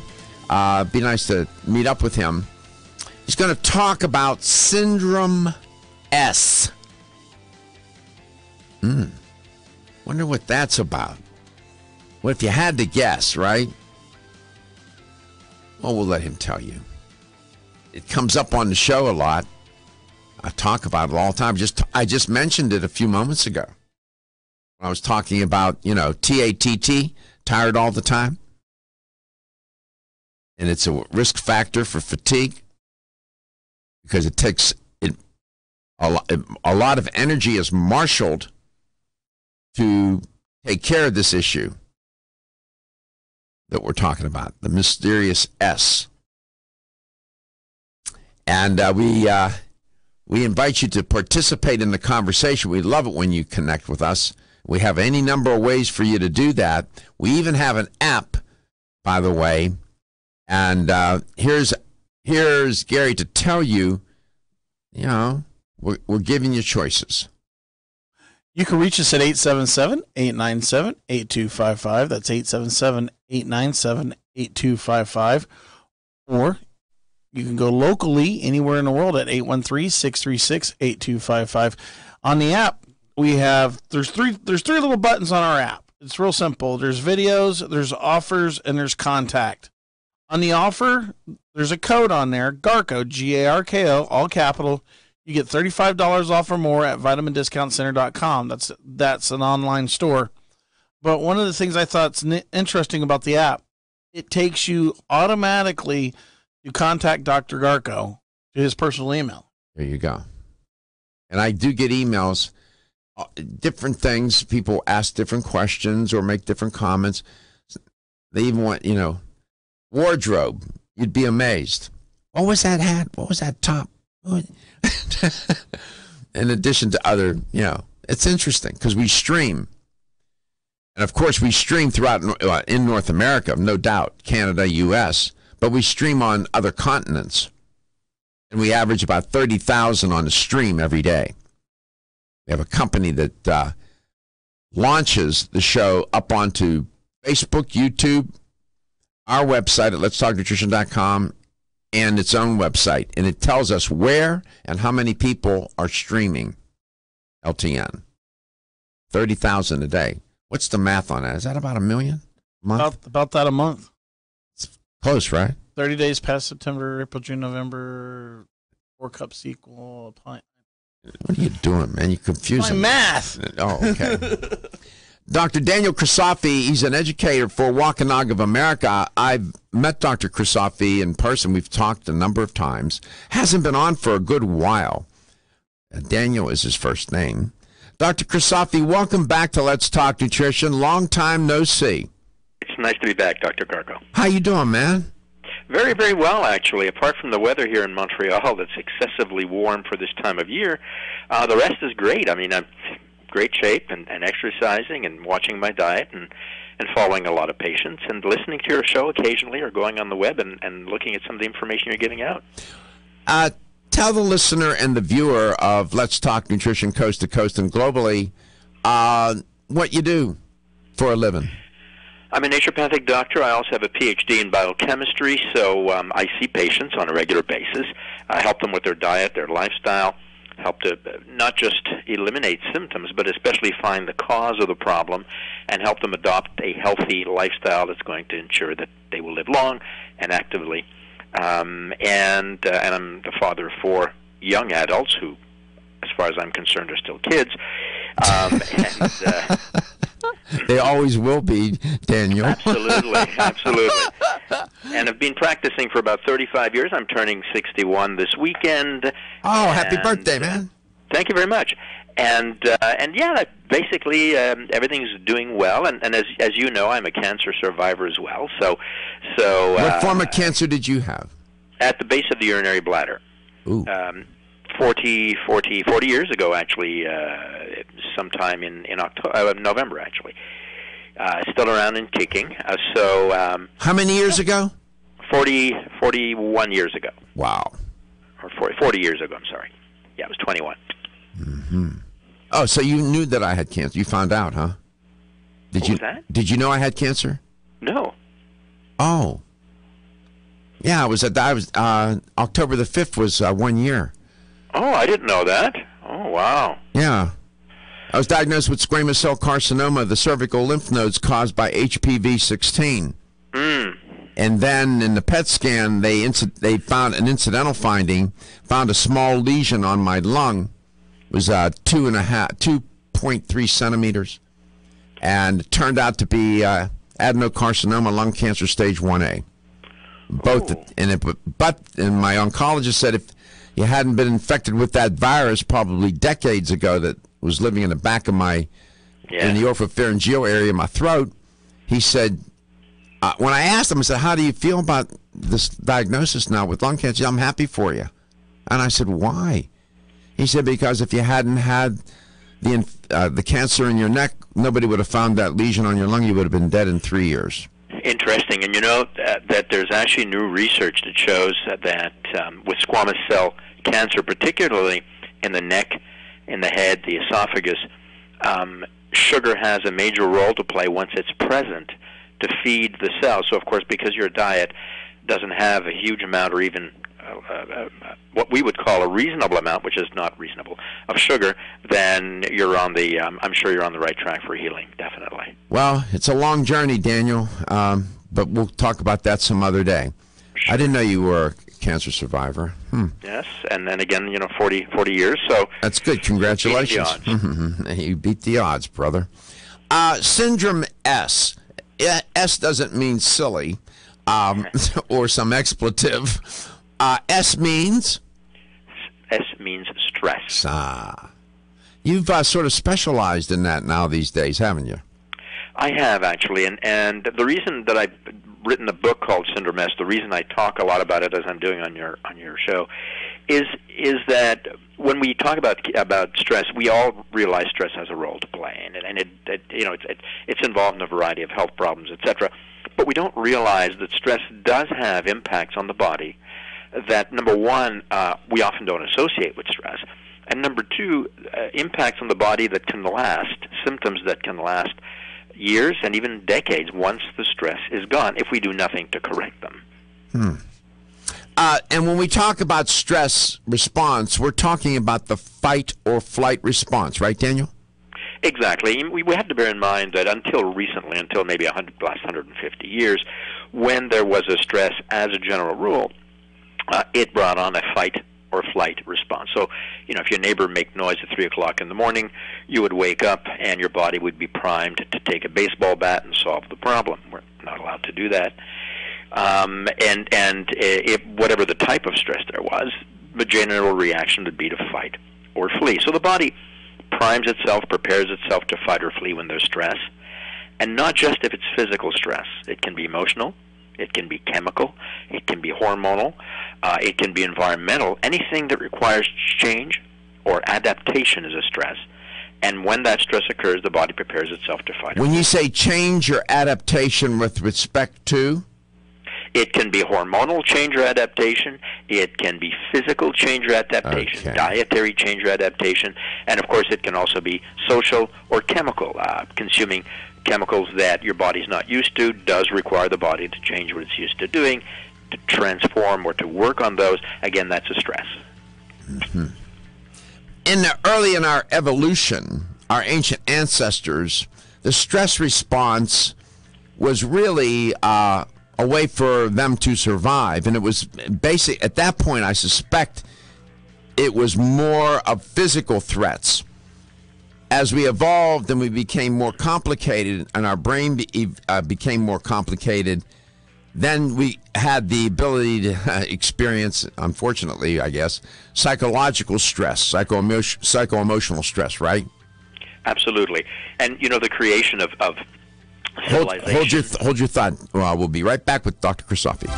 Be nice to meet up with him. He's going to talk about Syndrome S. Wonder what that's about. What if you had to guess, right? Well, we'll let him tell you. It comes up on the show a lot. I talk about it all the time. I just mentioned it a few moments ago. I was talking about, TATT, tired all the time. And it's a risk factor for fatigue because it takes a lot of energy is marshaled to take care of this issue that we're talking about, the mysterious S. And we invite you to participate in the conversation. We love it when you connect with us. We have any number of ways for you to do that. We even have an app, by the way. And here's Gary to tell you, we're giving you choices. You can reach us at 877-897-8255. That's 877-897-8255. Or you can go locally anywhere in the world at 813-636-8255. On the app, there's three little buttons on our app. It's real simple. There's videos, there's offers, and there's contact. On the offer, there's a code on there, GARKO, G-A-R-K-O, all capital. You get $35 off or more at vitamindiscountcenter.com. That's an online store. But one of the things I thought's interesting about the app, it takes you automatically to contact Dr. Garko to his personal email. There you go. And I do get emails, different things. People ask different questions or make different comments. They even want, wardrobe. You'd be amazed. What was that hat? What was that top? In addition to other, it's interesting because we stream. And of course, we stream throughout in North America, no doubt, Canada, U.S., but we stream on other continents. And we average about 30,000 on the stream every day. We have a company that launches the show up onto Facebook, YouTube, our website at letstalknutrition.com, and its own website. And it tells us where and how many people are streaming LTN. 30,000 a day. What's the math on that? Is that about 1 million a month? About that a month. It's close, right? 30 days past September, April, June, November, 4 cups equal a pint. What are you doing, man? You're confusing my math. Oh, okay. Dr. Daniel Chrysofi, he's an educator for Wampanoag of America. I've met Dr. Chrysofi in person. We've talked a number of times. Hasn't been on for a good while. Daniel is his first name. Dr. Chrysofi, welcome back to Let's Talk Nutrition. Long time no see. It's nice to be back, Dr. Garko. How you doing, man? Very, very well, actually. Apart from the weather here in Montreal that's excessively warm for this time of year, the rest is great. I mean, I'm in great shape and exercising and watching my diet and following a lot of patients and listening to your show occasionally or going on the web and looking at some of the information you're giving out. Tell the listener and the viewer of Let's Talk Nutrition Coast to Coast and globally what you do for a living. I'm a naturopathic doctor. I also have a PhD in biochemistry, so I see patients on a regular basis. I help them with their diet, their lifestyle, help to not just eliminate symptoms, but especially find the cause of the problem and help them adopt a healthy lifestyle that's going to ensure that they will live long and actively. And I'm the father of 4 young adults who, as far as I'm concerned, are still kids. They always will be, Daniel. Absolutely. And I've been practicing for about 35 years. I'm turning 61 this weekend. Oh, happy birthday, man. Thank you very much. And yeah, basically everything's doing well. And as you know, I'm a cancer survivor as well. So what form of cancer did you have? At the base of the urinary bladder. Ooh. 40 years ago, actually, sometime in November, actually. Still around and kicking. How many years ago? 41 years ago. Wow. Or 40 years ago, I'm sorry. Yeah, I was 21. Mm-hmm. Oh, so you knew that I had cancer. You found out, huh? What was that? Did you know I had cancer? No. Oh. Yeah, October the 5th was 1 year. Oh, I didn't know that. Oh, wow. Yeah. I was diagnosed with squamous cell carcinoma of the cervical lymph nodes caused by HPV-16. And then in the PET scan, they found an incidental finding, found a small lesion on my lung. It was 2.3 centimeters. And it turned out to be adenocarcinoma lung cancer stage 1A. But my oncologist said if you hadn't been infected with that virus probably decades ago that was living in the back of in the oropharyngeal area of my throat, he said, when I asked him, I said, how do you feel about this diagnosis now with lung cancer? I'm happy for you. And I said, why? He said, because if you hadn't had the cancer in your neck, nobody would have found that lesion on your lung. You would have been dead in 3 years. Interesting. And you know that there's actually new research that shows that with squamous cell cancer, particularly in the neck, in the head, the esophagus, sugar has a major role to play once it's present to feed the cells. So, of course, because your diet doesn't have a huge amount or even what we would call a reasonable amount, which is not reasonable, of sugar, then you're on the, I'm sure you're on the right track for healing, definitely. Well, it's a long journey, Daniel, but we'll talk about that some other day. Sure. I didn't know you were a cancer survivor. Yes, and then again, 40 years, so... That's good. Congratulations. You beat the odds. You beat the odds, brother. Syndrome S. S doesn't mean silly or some expletive. S means? S means stress. You've sort of specialized in that now these days, haven't you? I have, actually, and the reason that I've written a book called Syndrome S, the reason I talk a lot about it as I'm doing on your show, is that when we talk about stress, we all realize stress has a role to play, and it's involved in a variety of health problems, etc. But we don't realize that stress does have impacts on the body that, number one, we often don't associate with stress, and number two, impacts on the body that can last, symptoms that can last years and even decades once the stress is gone if we do nothing to correct them. And when we talk about stress response, we're talking about the fight or flight response, right, Daniel? Exactly. We have to bear in mind that until recently, until maybe last 150 years, when there was a stress as a general rule, it brought on a fight or flight response. So, if your neighbor make noise at 3 o'clock in the morning, you would wake up and your body would be primed to take a baseball bat and solve the problem. We're not allowed to do that. If whatever the type of stress there was, the general reaction would be to fight or flee. So the body primes itself, prepares itself to fight or flee when there's stress, and not just if it's physical stress. It can be emotional, it can be chemical, it can be hormonal, it can be environmental. Anything that requires change or adaptation is a stress. And when that stress occurs, the body prepares itself to fight. When you say change or adaptation with respect to? It can be hormonal change or adaptation. It can be physical change or adaptation, dietary change or adaptation. And, of course, it can also be social or chemical. Consuming chemicals that your body's not used to does require the body to change what it's used to doing, to transform or to work on those. Again, that's a stress. Mm-hmm. Early in our evolution, our ancient ancestors, the stress response was really a way for them to survive. And it was basic at that point, I suspect it was more of physical threats. As we evolved and we became more complicated and our brain became more complicated, then we had the ability to experience, unfortunately, I guess, psychological stress, psycho-emotional stress, right? Absolutely. And, the creation of civilization. Hold your thought. We'll be right back with Dr. Christofi.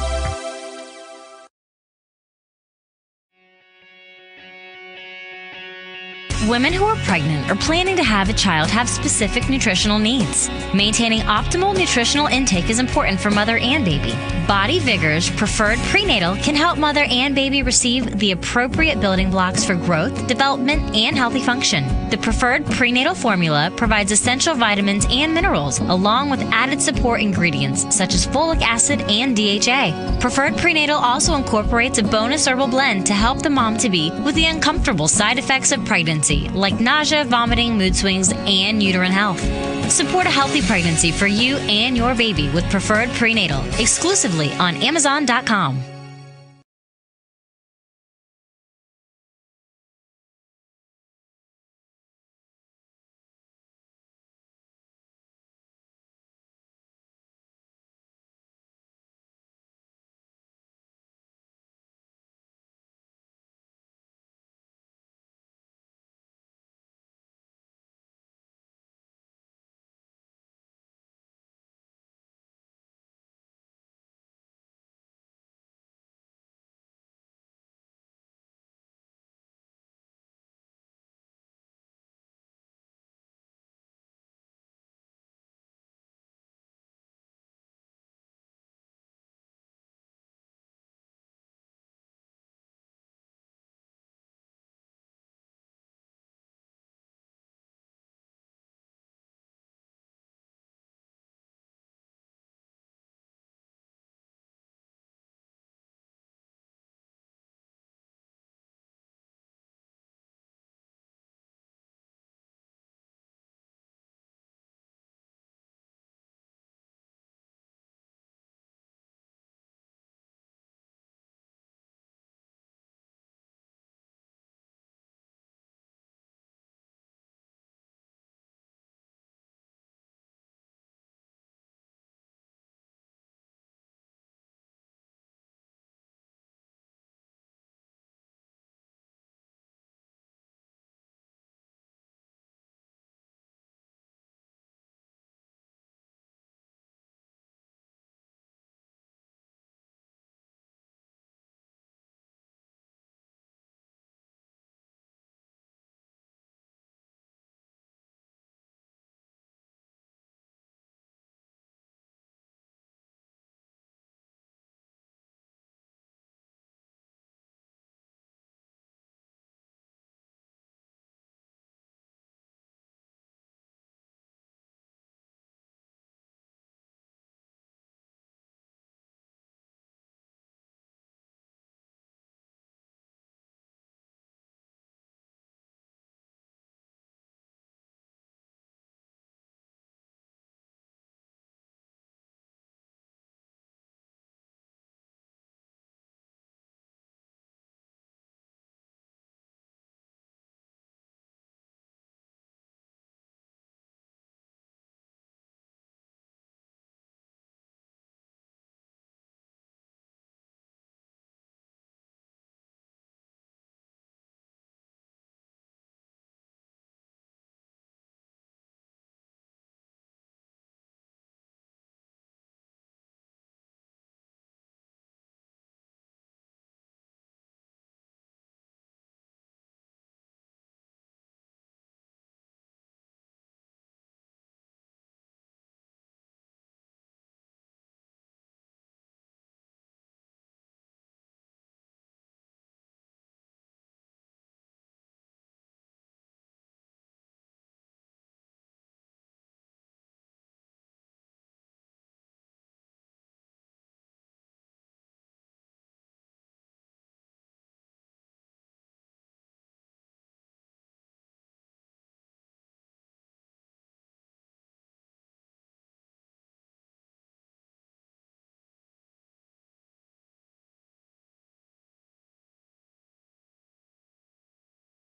women who are pregnant or planning to have a child have specific nutritional needs. Maintaining optimal nutritional intake is important for mother and baby. Body Vigor's Preferred Prenatal can help mother and baby receive the appropriate building blocks for growth, development, and healthy function. The Preferred Prenatal formula provides essential vitamins and minerals, along with added support ingredients such as folic acid and DHA. Preferred Prenatal also incorporates a bonus herbal blend to help the mom-to-be with the uncomfortable side effects of pregnancy, like nausea, vomiting, mood swings, and uterine health. Support a healthy pregnancy for you and your baby with Preferred Prenatal, exclusively on Amazon.com.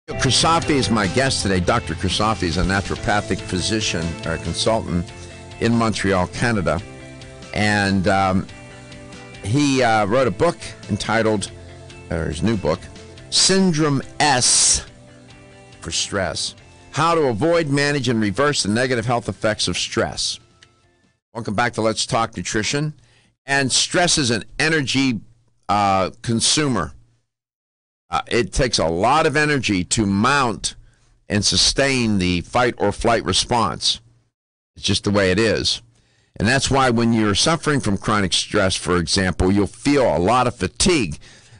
Krisafi is my guest today. Dr. Krisafi is a naturopathic physician or consultant in Montreal, Canada. And he wrote a book entitled, or his new book, Syndrome S for Stress, How to Avoid, Manage, and Reverse the Negative Health Effects of Stress. Welcome back to Let's Talk Nutrition. And stress is an energy consumer. It takes a lot of energy to mount and sustain the fight or flight response. It's just the way it is. And that's why when you're suffering from chronic stress, for example, you'll feel a lot of fatigue.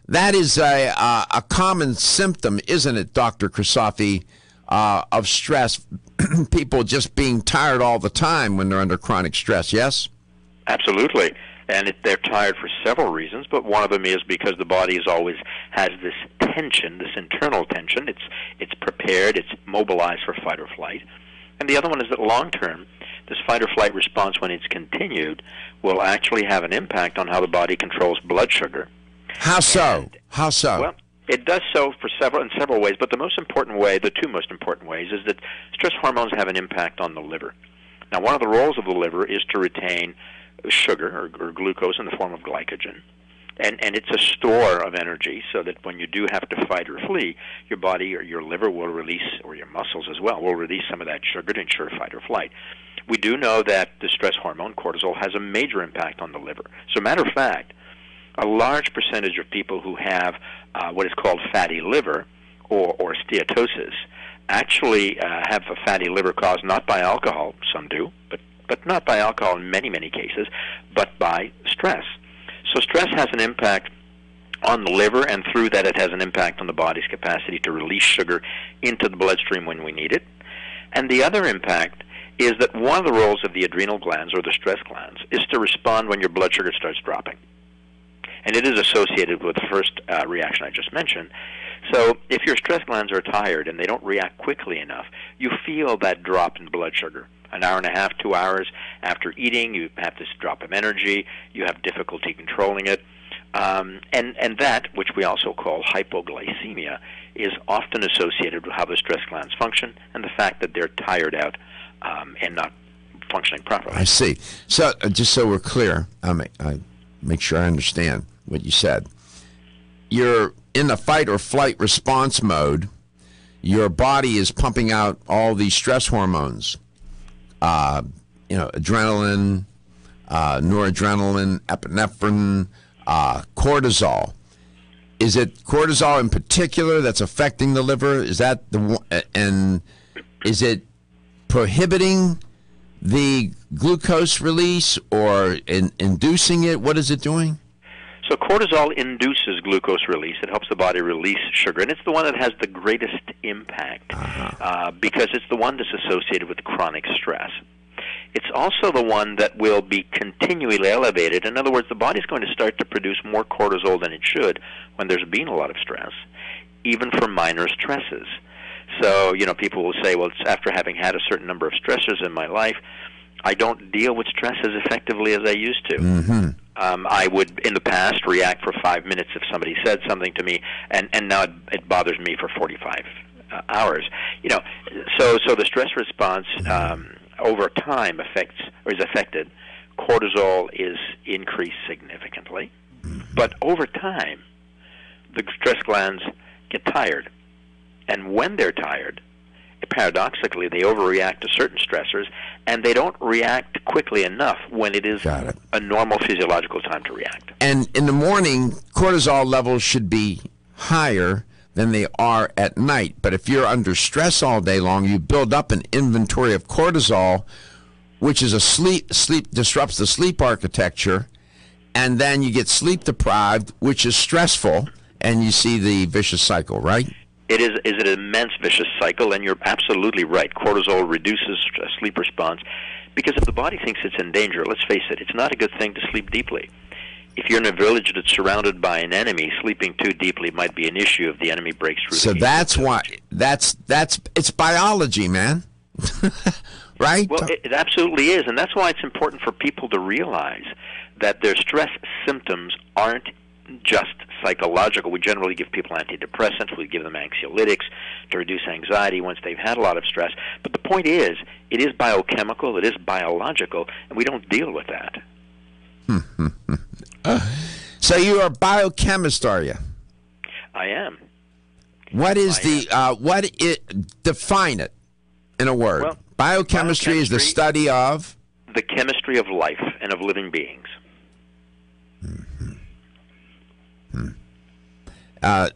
That is a common symptom, isn't it, Dr. Kristofi, of stress? People just being tired all the time when they're under chronic stress, yes? Absolutely. And they're tired for several reasons, but one of them is because the body always has this tension, this internal tension. It's prepared, it's mobilized for fight or flight. And the other one is that long-term, this fight or flight response, when it's continued, will actually have an impact on how the body controls blood sugar. How so? How so? Well, it does so in several ways, but the most important way, the two most important ways, is that stress hormones have an impact on the liver. Now, one of the roles of the liver is to retain sugar or glucose in the form of glycogen. And it's a store of energy, so that when you do have to fight or flee, your body or your liver will release, or your muscles as well, will release some of that sugar to ensure fight or flight. We do know that the stress hormone, cortisol, has a major impact on the liver. So, matter of fact, a large percentage of people who have what is called fatty liver or steatosis actually have a fatty liver caused not by alcohol, some do, but not by alcohol in many, many cases, but by stress. So stress has an impact on the liver, and through that it has an impact on the body's capacity to release sugar into the bloodstream when we need it. And the other impact is that one of the roles of the adrenal glands, or the stress glands, is to respond when your blood sugar starts dropping. And it is associated with the first reaction I just mentioned. So if your stress glands are tired and they don't react quickly enough, you feel that drop in blood sugar. An hour and a half, 2 hours after eating, you have this drop of energy. You have difficulty controlling it. And that, which we also call hypoglycemia, is often associated with how the stress glands function and the fact that they're tired out and not functioning properly. I see. So just so we're clear, I make sure I understand what you said. You're in the fight or flight response mode. Your body is pumping out all these stress hormones. Adrenaline, noradrenaline, epinephrine, cortisol. Is it cortisol in particular that's affecting the liver? Is that and is it prohibiting the glucose release or inducing it? What is it doing? So cortisol induces glucose release. It helps the body release sugar, and it's the one that has the greatest impact because it's the one that's associated with chronic stress. It's also the one that will be continually elevated. In other words, the body's going to start to produce more cortisol than it should when there's been a lot of stress, even for minor stresses. So, people will say, well, it's after having had a certain number of stressors in my life, I don't deal with stress as effectively as I used to. Mm-hmm. I would, in the past, react for 5 minutes if somebody said something to me, and now it bothers me for 45 hours. So the stress response over time is affected. Cortisol is increased significantly, but over time, the stress glands get tired, and when they're tired, paradoxically, they overreact to certain stressors, and they don't react quickly enough when it is a normal physiological time to react. And in the morning, cortisol levels should be higher than they are at night. But if you're under stress all day long, you build up an inventory of cortisol, which is sleep disrupts the sleep architecture, and then you get sleep deprived, which is stressful, and you see the vicious cycle, right? It is an immense vicious cycle, and you're absolutely right. Cortisol reduces sleep response because if the body thinks it's in danger, let's face it, it's not a good thing to sleep deeply. If you're in a village that's surrounded by an enemy, sleeping too deeply might be an issue if the enemy breaks through. So that's why it's biology, man. Right? Well, it absolutely is, and that's why it's important for people to realize that their stress symptoms aren't just psychological. We generally give people antidepressants. We give them anxiolytics to reduce anxiety once they've had a lot of stress. But the point is, it is biochemical, it is biological, and we don't deal with that. So you are a biochemist, are you? I am. What is define it in a word? Well, biochemistry is the study of? The chemistry of life and of living beings.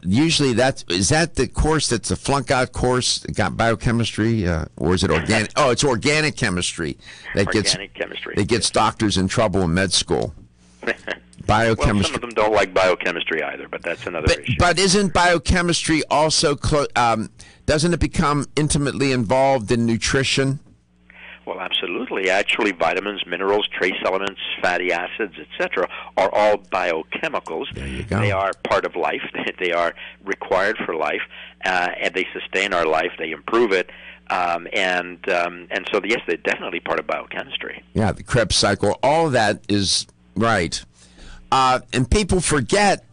Usually is that the course that's a flunk out course, got biochemistry, or is it organic? Oh, it's organic chemistry. Chemistry. That gets doctors in trouble in med school. Biochemistry. Well, some of them don't like biochemistry either, but that's another issue. But isn't biochemistry also, doesn't it become intimately involved in nutrition? Well, absolutely. Actually, vitamins, minerals, trace elements, fatty acids, etc., are all biochemicals. There you go. They are part of life. They are required for life, and they sustain our life. They improve it, and so yes, they're definitely part of biochemistry. Yeah, the Krebs cycle. All of that is right, and people forget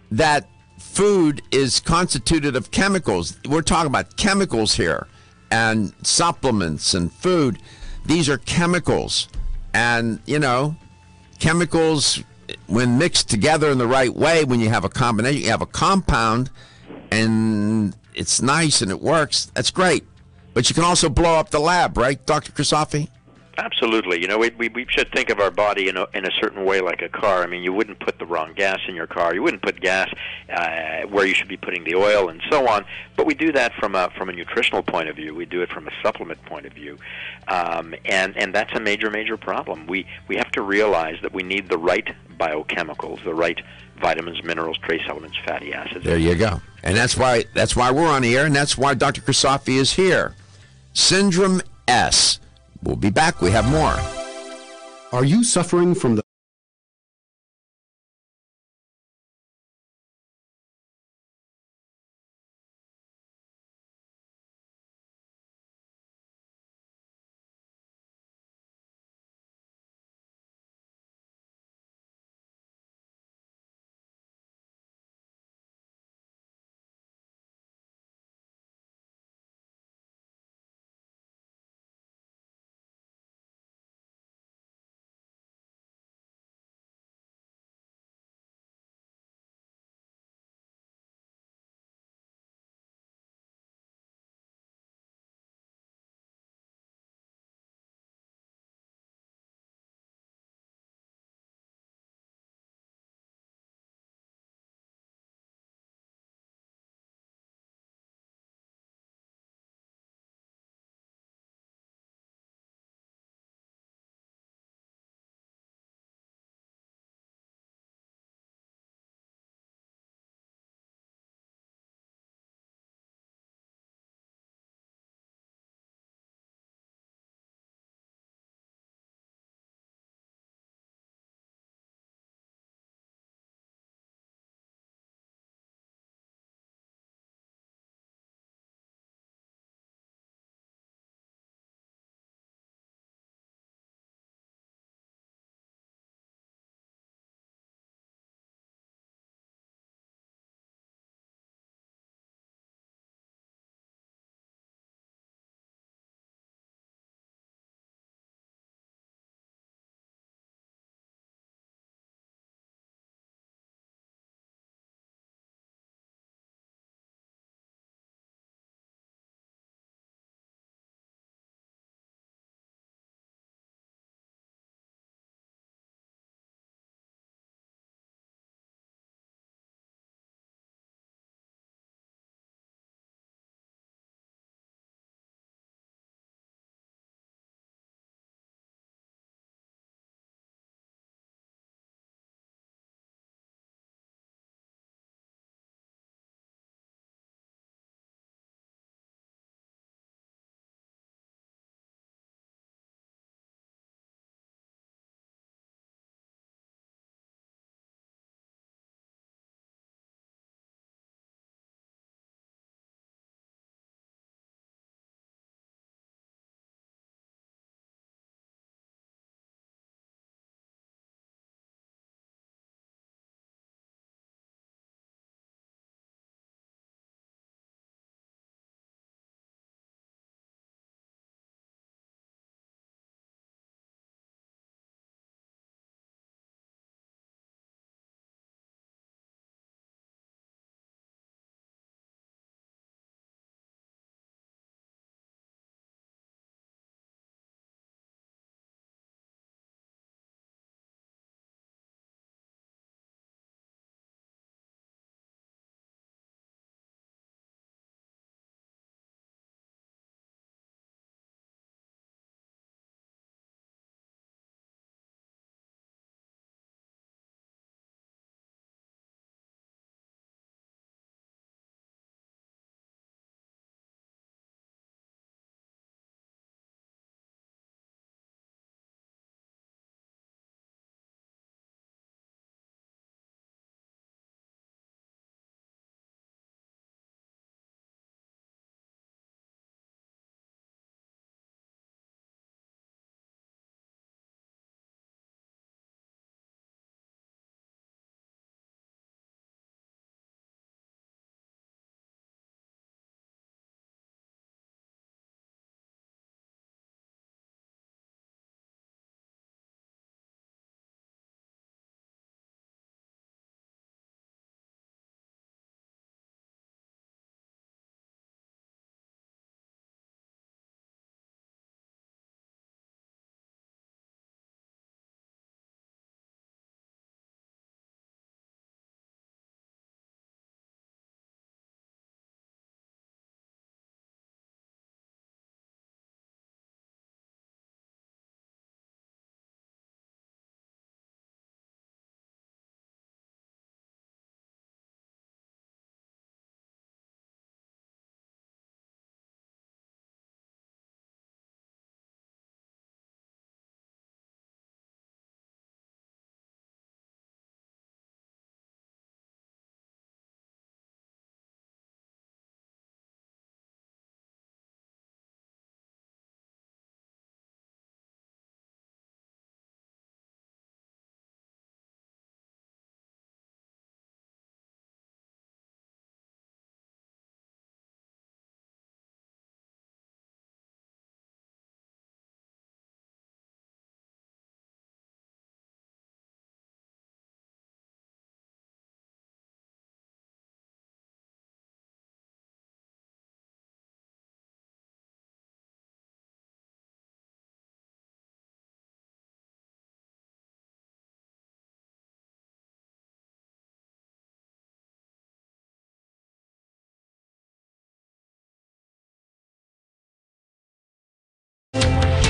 that food is constituted of chemicals. We're talking about chemicals here. And supplements and food, these are chemicals. And, chemicals, when mixed together in the right way, when you have a combination, you have a compound, and it's nice and it works, that's great. But you can also blow up the lab, right, Dr. Kristofi? Absolutely. We should think of our body in a certain way like a car. I mean, you wouldn't put the wrong gas in your car. You wouldn't put gas where you should be putting the oil and so on. But we do that from a nutritional point of view. We do it from a supplement point of view. And that's a major problem. We have to realize that we need the right biochemicals, the right vitamins, minerals, trace elements, fatty acids. There you go. And that's why we're on the air, and that's why Dr. Kristofi is here. Syndrome S. We'll be back. We have more. Are you suffering from the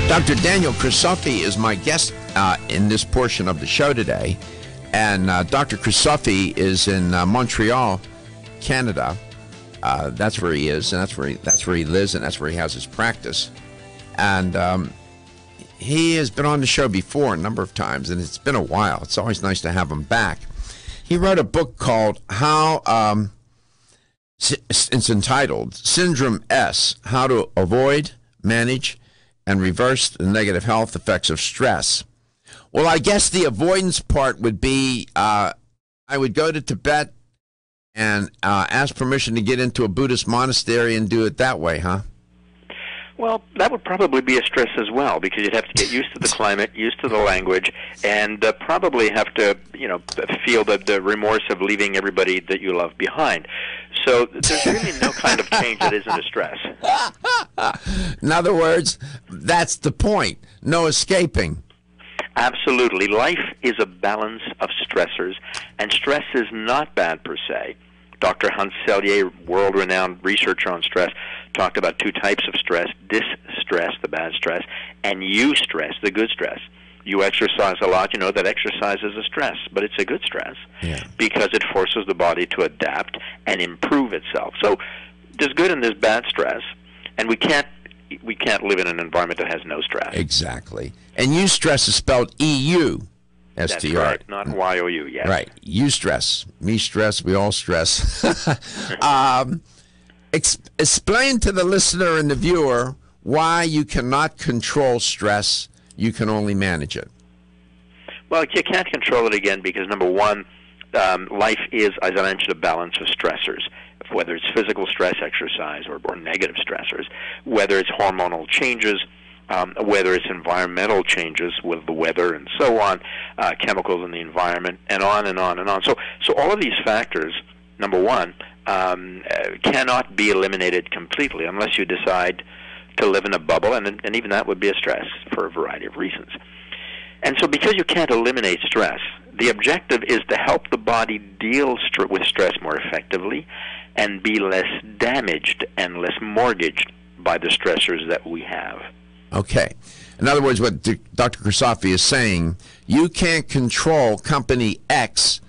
Dr. Daniel Chrisofi is my guest in this portion of the show today. And Dr. Chrisofi is in Montreal, Canada. That's where he is, and that's where he lives, and that's where he has his practice. And he has been on the show before a number of times, and it's been a while. It's always nice to have him back. He wrote a book called it's entitled Syndrome S, How to Avoid, Manage, and Reverse the Negative Health Effects of Stress. Well, I guess the avoidance part would be I would go to Tibet and ask permission to get into a Buddhist monastery and do it that way, huh? Well, that would probably be a stress as well, because you'd have to get used to the climate, used to the language, and probably have to, feel the remorse of leaving everybody that you love behind. So there's really no kind of change that isn't a stress. In other words, that's the point. No escaping. Absolutely. Life is a balance of stressors, and stress is not bad per se. Dr. Hans Selye, world-renowned researcher on stress, talked about two types of stress: distress, the bad stress, and eustress, the good stress. You exercise a lot, you know that exercise is a stress, but it's a good stress because it forces the body to adapt and improve itself. So there's good and there's bad stress, and we can't live in an environment that has no stress. Exactly. And eustress is spelled E-U. S-T-R. That's right, not Y-O-U, yes. Right. Eustress. Me stress, we all stress. Explain to the listener and the viewer why you cannot control stress, you can only manage it. Well, you can't control it, again, because, number one, life is, as I mentioned, a balance of stressors, whether it's physical stress, exercise, or negative stressors, whether it's hormonal changes, whether it's environmental changes with the weather and so on, chemicals in the environment, and on and on and on. So all of these factors, number one, cannot be eliminated completely unless you decide to live in a bubble, and even that would be a stress for a variety of reasons. And so because you can't eliminate stress, the objective is to help the body deal with stress more effectively and be less damaged and less mortgaged by the stressors that we have. Okay. In other words, what Dr. Chrisofi is saying, you can't control Company X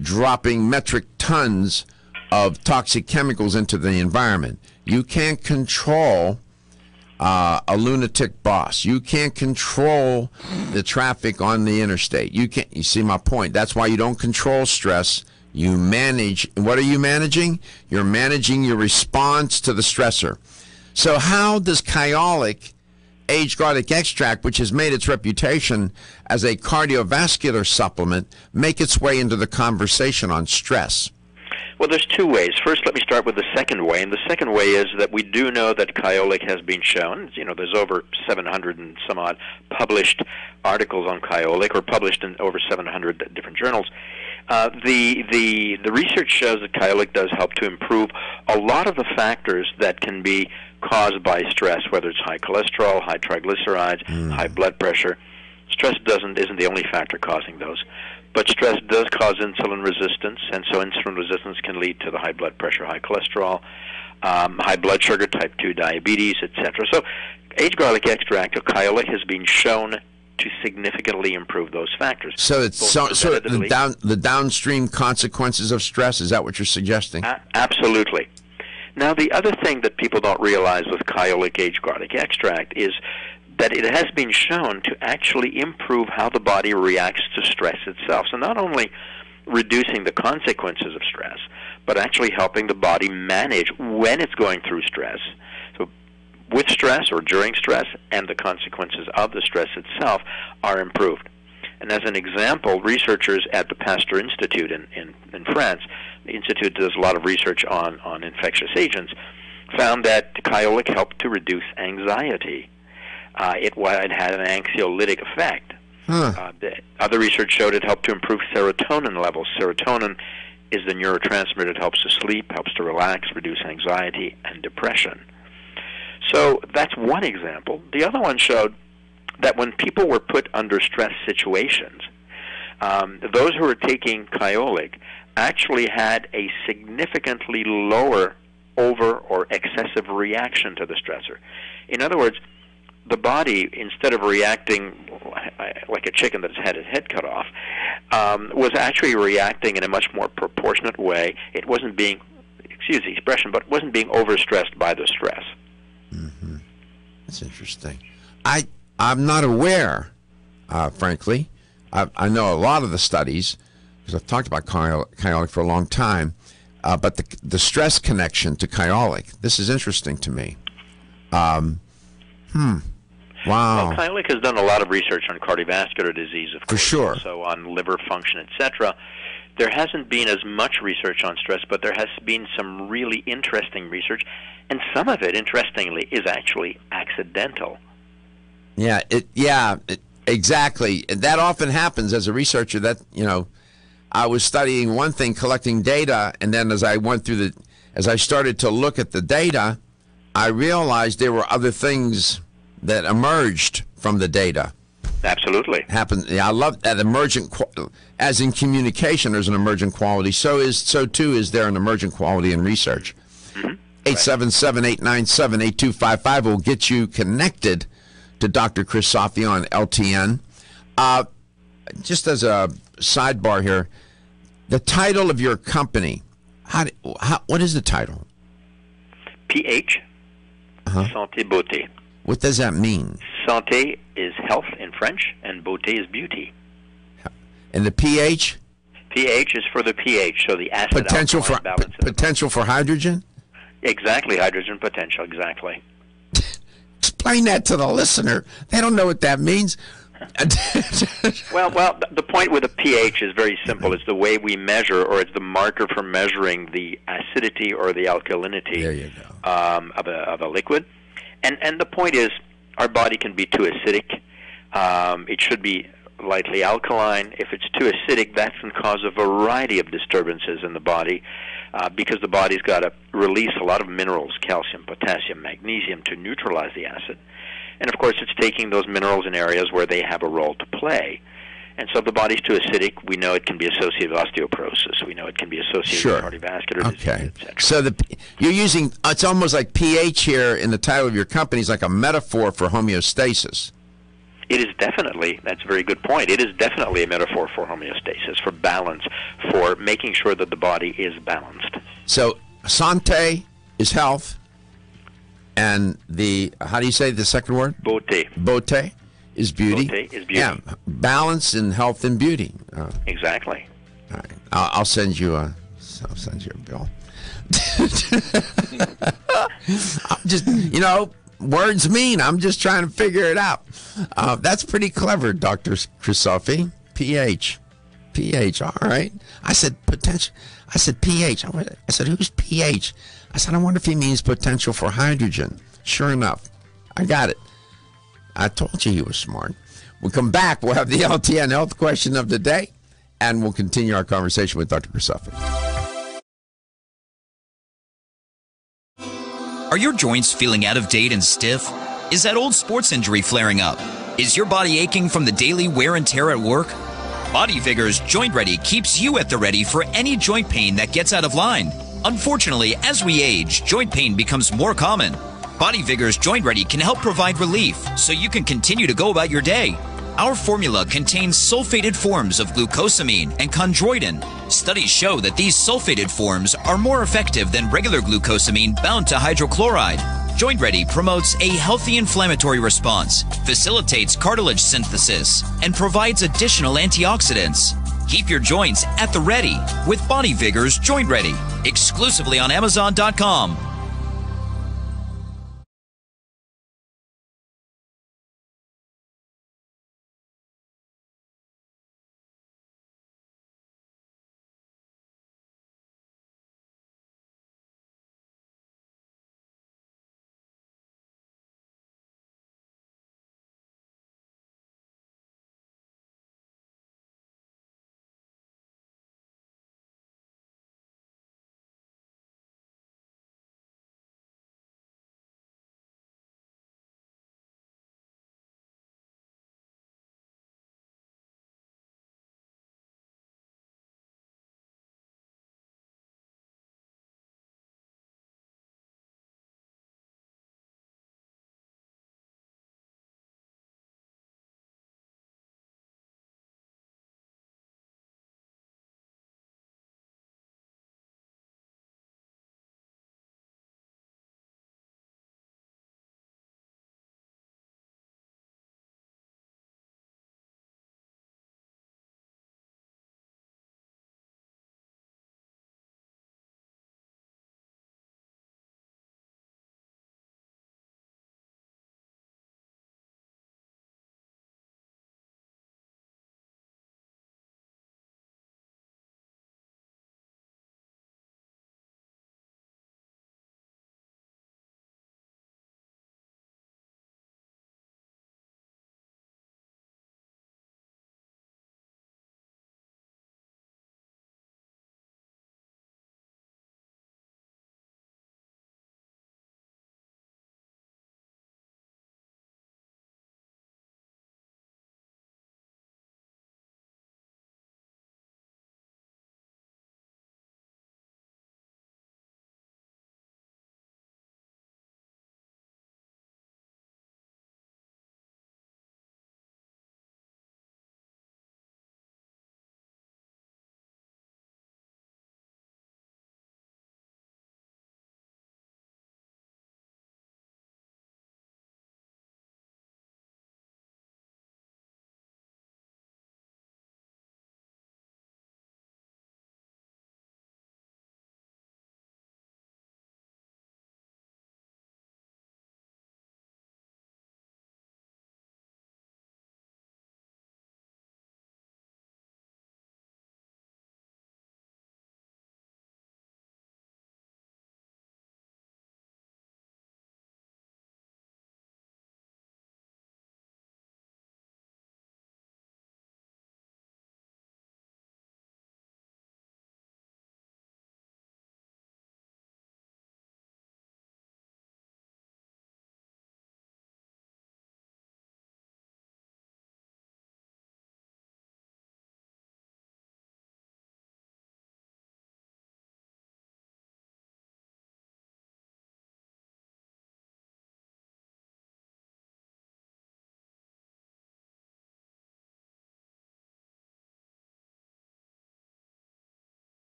dropping metric tons of toxic chemicals into the environment. You can't control a lunatic boss. You can't control the traffic on the interstate. You see my point. That's why you don't control stress. You manage. What are you managing? You're managing your response to the stressor. So how does Kyolic Aged Garlic Extract, which has made its reputation as a cardiovascular supplement, make its way into the conversation on stress? Well, there's two ways. First, let me start with the second way, and the second way is that we do know that Kyolic has been shown. There's over 700 and some odd published articles on Kyolic, or published in over 700 different journals. The research shows that Kyolic does help to improve a lot of the factors that can be caused by stress, whether it's high cholesterol, high triglycerides, high blood pressure. Stress isn't the only factor causing those. But stress does cause insulin resistance, and so insulin resistance can lead to the high blood pressure, high cholesterol, high blood sugar, type 2 diabetes, etc. So aged garlic extract of Kyolic has been shown to significantly improve those factors. So it's the downstream consequences of stress, is that what you're suggesting? Absolutely. Now, the other thing that people don't realize with Kyolic aged garlic extract is that it has been shown to actually improve how the body reacts to stress itself. So not only reducing the consequences of stress, but actually helping the body manage when it's going through stress. So with stress or during stress, and the consequences of the stress itself are improved. And as an example, researchers at the Pasteur Institute in France, the institute does a lot of research on infectious agents, found that Kyolic helped to reduce anxiety. It had an anxiolytic effect. The other research showed it helped to improve serotonin levels. Serotonin is the neurotransmitter that helps to sleep, helps to relax, reduce anxiety and depression. So that's one example. The other one showed that when people were put under stress situations, those who were taking Kyolic actually had a significantly lower over or excessive reaction to the stressor. In other words, the body, instead of reacting like a chicken that's had its head cut off, was actually reacting in a much more proportionate way. It wasn't being, excuse the expression, but wasn't being overstressed by the stress. Mm-hmm. That's interesting. I'm not aware, frankly. I know a lot of the studies, because I've talked about Kyolic for a long time, but the stress connection to Kyolic, this is interesting to me. Wow. Well, Kyolic has done a lot of research on cardiovascular disease, of course, for sure. Also on liver function, etc. There hasn't been as much research on stress, but there has been some really interesting research, and some of it, interestingly, is actually accidental. Yeah, exactly. That often happens as a researcher. That, I was studying one thing, collecting data, and then as I started to look at the data, I realized there were other things that emerged from the data. Absolutely. Happened. Yeah, I love that emergent. As in communication, there's an emergent quality. So too is there an emergent quality in research. 877-897-8255 will get you connected to Dr. Chris Safi on LTN. Just as a sidebar here, the title of your company. What is the title? PH. Santé Beauté. What does that mean? Santé is health in French, and beauté is beauty. And the pH? pH is for the pH, so the acid potential alkaline for balance. Potential for hydrogen? Exactly, hydrogen potential, exactly. Explain that to the listener. They don't know what that means. Well, the point with a pH is very simple. It's the way we measure, or it's the marker for measuring the acidity or the alkalinity there you go. Of a liquid. And the point is, our body can be too acidic. It should be lightly alkaline. If it's too acidic, that can cause a variety of disturbances in the body because the body's got to release a lot of minerals, calcium, potassium, magnesium, to neutralize the acid. And, of course, it's taking those minerals in areas where they have a role to play. And so if the body's too acidic, we know it can be associated with osteoporosis. We know it can be associated with cardiovascular disease, etc. So you're using, it's almost like pH here in the title of your company is like a metaphor for homeostasis. It is definitely, that's a very good point, it is definitely a metaphor for homeostasis, for balance, for making sure that the body is balanced. So santé is health, and how do you say the second word? Beauté. Beauté is beauty. Beauté is beauty. Yeah, balance in health and beauty. Exactly. All right, I'll send you a bill. I'm just, words mean. I'm just trying to figure it out. That's pretty clever, Dr. Chris Safi. pH. All right. I said potential. I said pH. I said, who's pH? I said, I wonder if he means potential for hydrogen. Sure enough, I got it. I told you he was smart. We'll come back. We'll have the LTN health question of the day, and we'll continue our conversation with Dr. Chris Safi. Are your joints feeling out of date and stiff? Is that old sports injury flaring up? Is your body aching from the daily wear and tear at work? Body Vigor's Joint Ready keeps you at the ready for any joint pain that gets out of line. Unfortunately, as we age, joint pain becomes more common. Body Vigor's Joint Ready can help provide relief so you can continue to go about your day. Our formula contains sulfated forms of glucosamine and chondroitin. Studies show that these sulfated forms are more effective than regular glucosamine bound to hydrochloride. Joint Ready promotes a healthy inflammatory response, facilitates cartilage synthesis, and provides additional antioxidants. Keep your joints at the ready with Body Vigor's Joint Ready, exclusively on Amazon.com.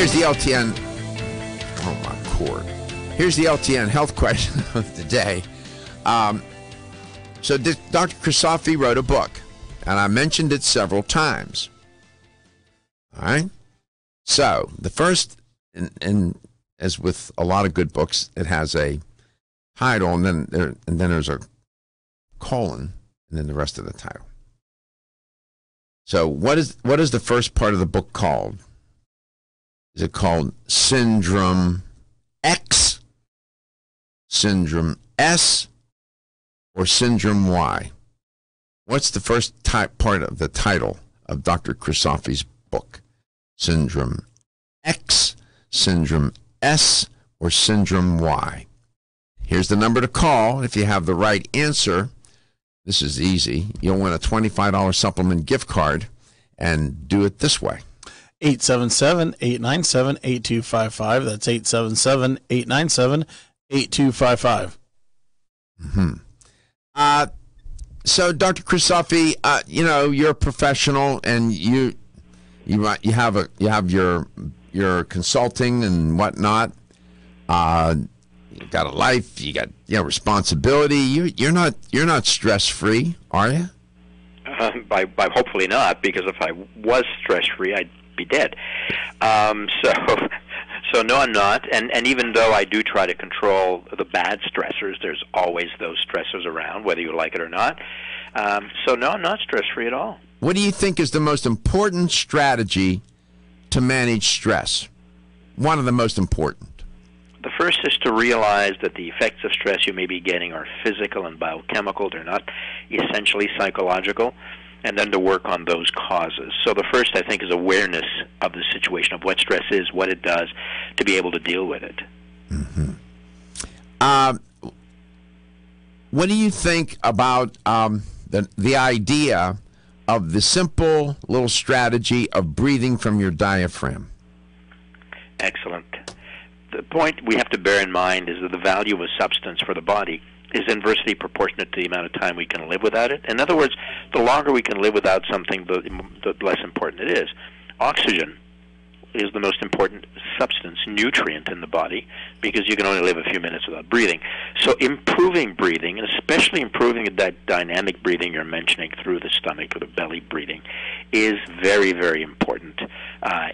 Here's the LTN. Oh, my cord. Here's the LTN health question of the day. So Dr. Christofi wrote a book, and I mentioned it several times. All right? So the first, and as with a lot of good books, it has a title, and then there's a colon, and then the rest of the title. So what is the first part of the book called? Is it called Syndrome X, Syndrome S, or Syndrome Y? What's the first part of the title of Dr. Christofi's book? Syndrome X, Syndrome S, or Syndrome Y? Here's the number to call if you have the right answer. This is easy. You'll win a $25 supplement gift card, and do it this way. 877-897-8255. That's 877-897-8255. So, Dr. Christofi, you're a professional, and you have your consulting and whatnot. You got a life. You got responsibility. You're not stress free, are you? By hopefully not, because if I was stress free, I'd be dead. So no, I'm not. And even though I do try to control the bad stressors, there's always those stressors around, whether you like it or not. So no, I'm not stress free at all. What do you think is the most important strategy to manage stress? One of the most important. The first is to realize that the effects of stress you may be getting are physical and biochemical. They're not essentially psychological. And then to work on those causes. So the first, I think, is awareness of the situation, of what stress is, what it does, to be able to deal with it. Mm-hmm. What do you think about the idea of the simple little strategy of breathing from your diaphragm? Excellent. The point we have to bear in mind is that the value of a substance for the body is inversely proportionate to the amount of time we can live without it. In other words, the longer we can live without something, the less important it is. Oxygen is the most important substance, nutrient in the body, because you can only live a few minutes without breathing. So improving breathing, and especially improving that dynamic breathing you're mentioning through the stomach or the belly breathing, is very, very important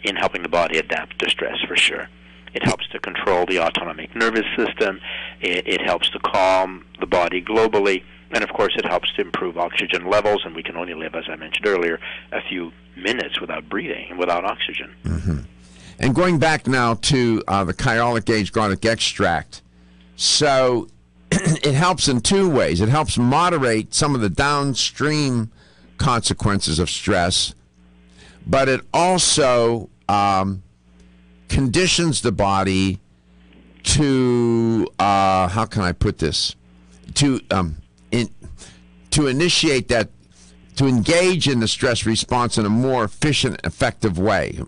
in helping the body adapt to stress, for sure. It helps to control the autonomic nervous system. It helps to calm the body globally. And, of course, it helps to improve oxygen levels. And we can only live, as I mentioned earlier, a few minutes without breathing and without oxygen. Mm-hmm. And going back now to the Kyolic Age Garlic Extract. So it helps in two ways. It helps moderate some of the downstream consequences of stress. But it also conditions the body to how can I put this, to initiate that, to engage in the stress response in a more efficient, effective way.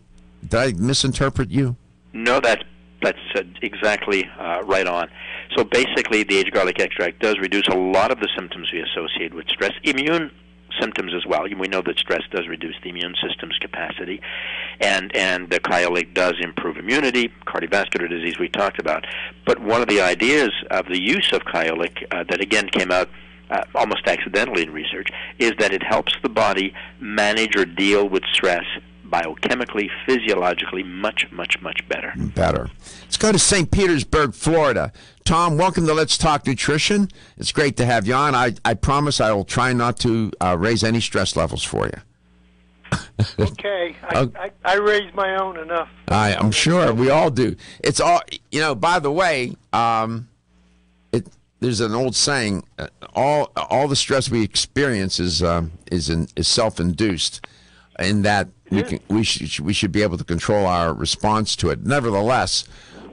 Did I misinterpret you? No, that's exactly right on. So basically, the aged garlic extract does reduce a lot of the symptoms we associate with stress. Immune symptoms as well. We know that stress does reduce the immune system's capacity, and the Kyolic does improve immunity, cardiovascular disease we talked about. But one of the ideas of the use of Kyolic that again came out almost accidentally in research is that it helps the body manage or deal with stress biochemically, physiologically, much, much, much better. Better. Let's go to St. Petersburg, Florida. Tom, welcome to Let's Talk Nutrition. It's great to have you on. I promise I will try not to raise any stress levels for you. Okay. I raise my own enough. I'm sure we all do. It's all, by the way, there's an old saying, all the stress we experience is self-induced, in that we should be able to control our response to it. Nevertheless,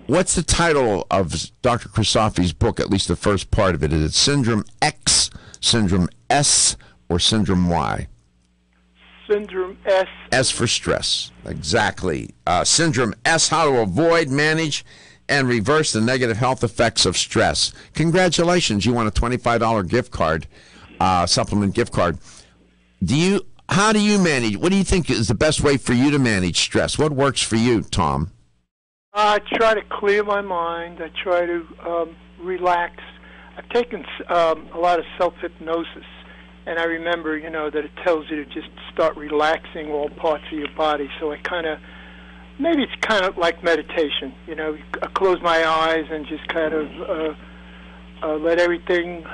what's the title of Dr. Christofi's book, at least the first part of it? Is it Syndrome X, Syndrome S, or Syndrome Y? Syndrome S. S for stress. Exactly. Syndrome S, how to avoid, manage, and reverse the negative health effects of stress. Congratulations. You won a $25 gift card, supplement gift card. How do you manage? What do you think is the best way for you to manage stress? What works for you, Tom? I try to clear my mind. I try to relax. I've taken a lot of self-hypnosis, and I remember, you know, that it tells you to just start relaxing all parts of your body. So I maybe it's kind of like meditation. You know, I close my eyes and just kind of let everything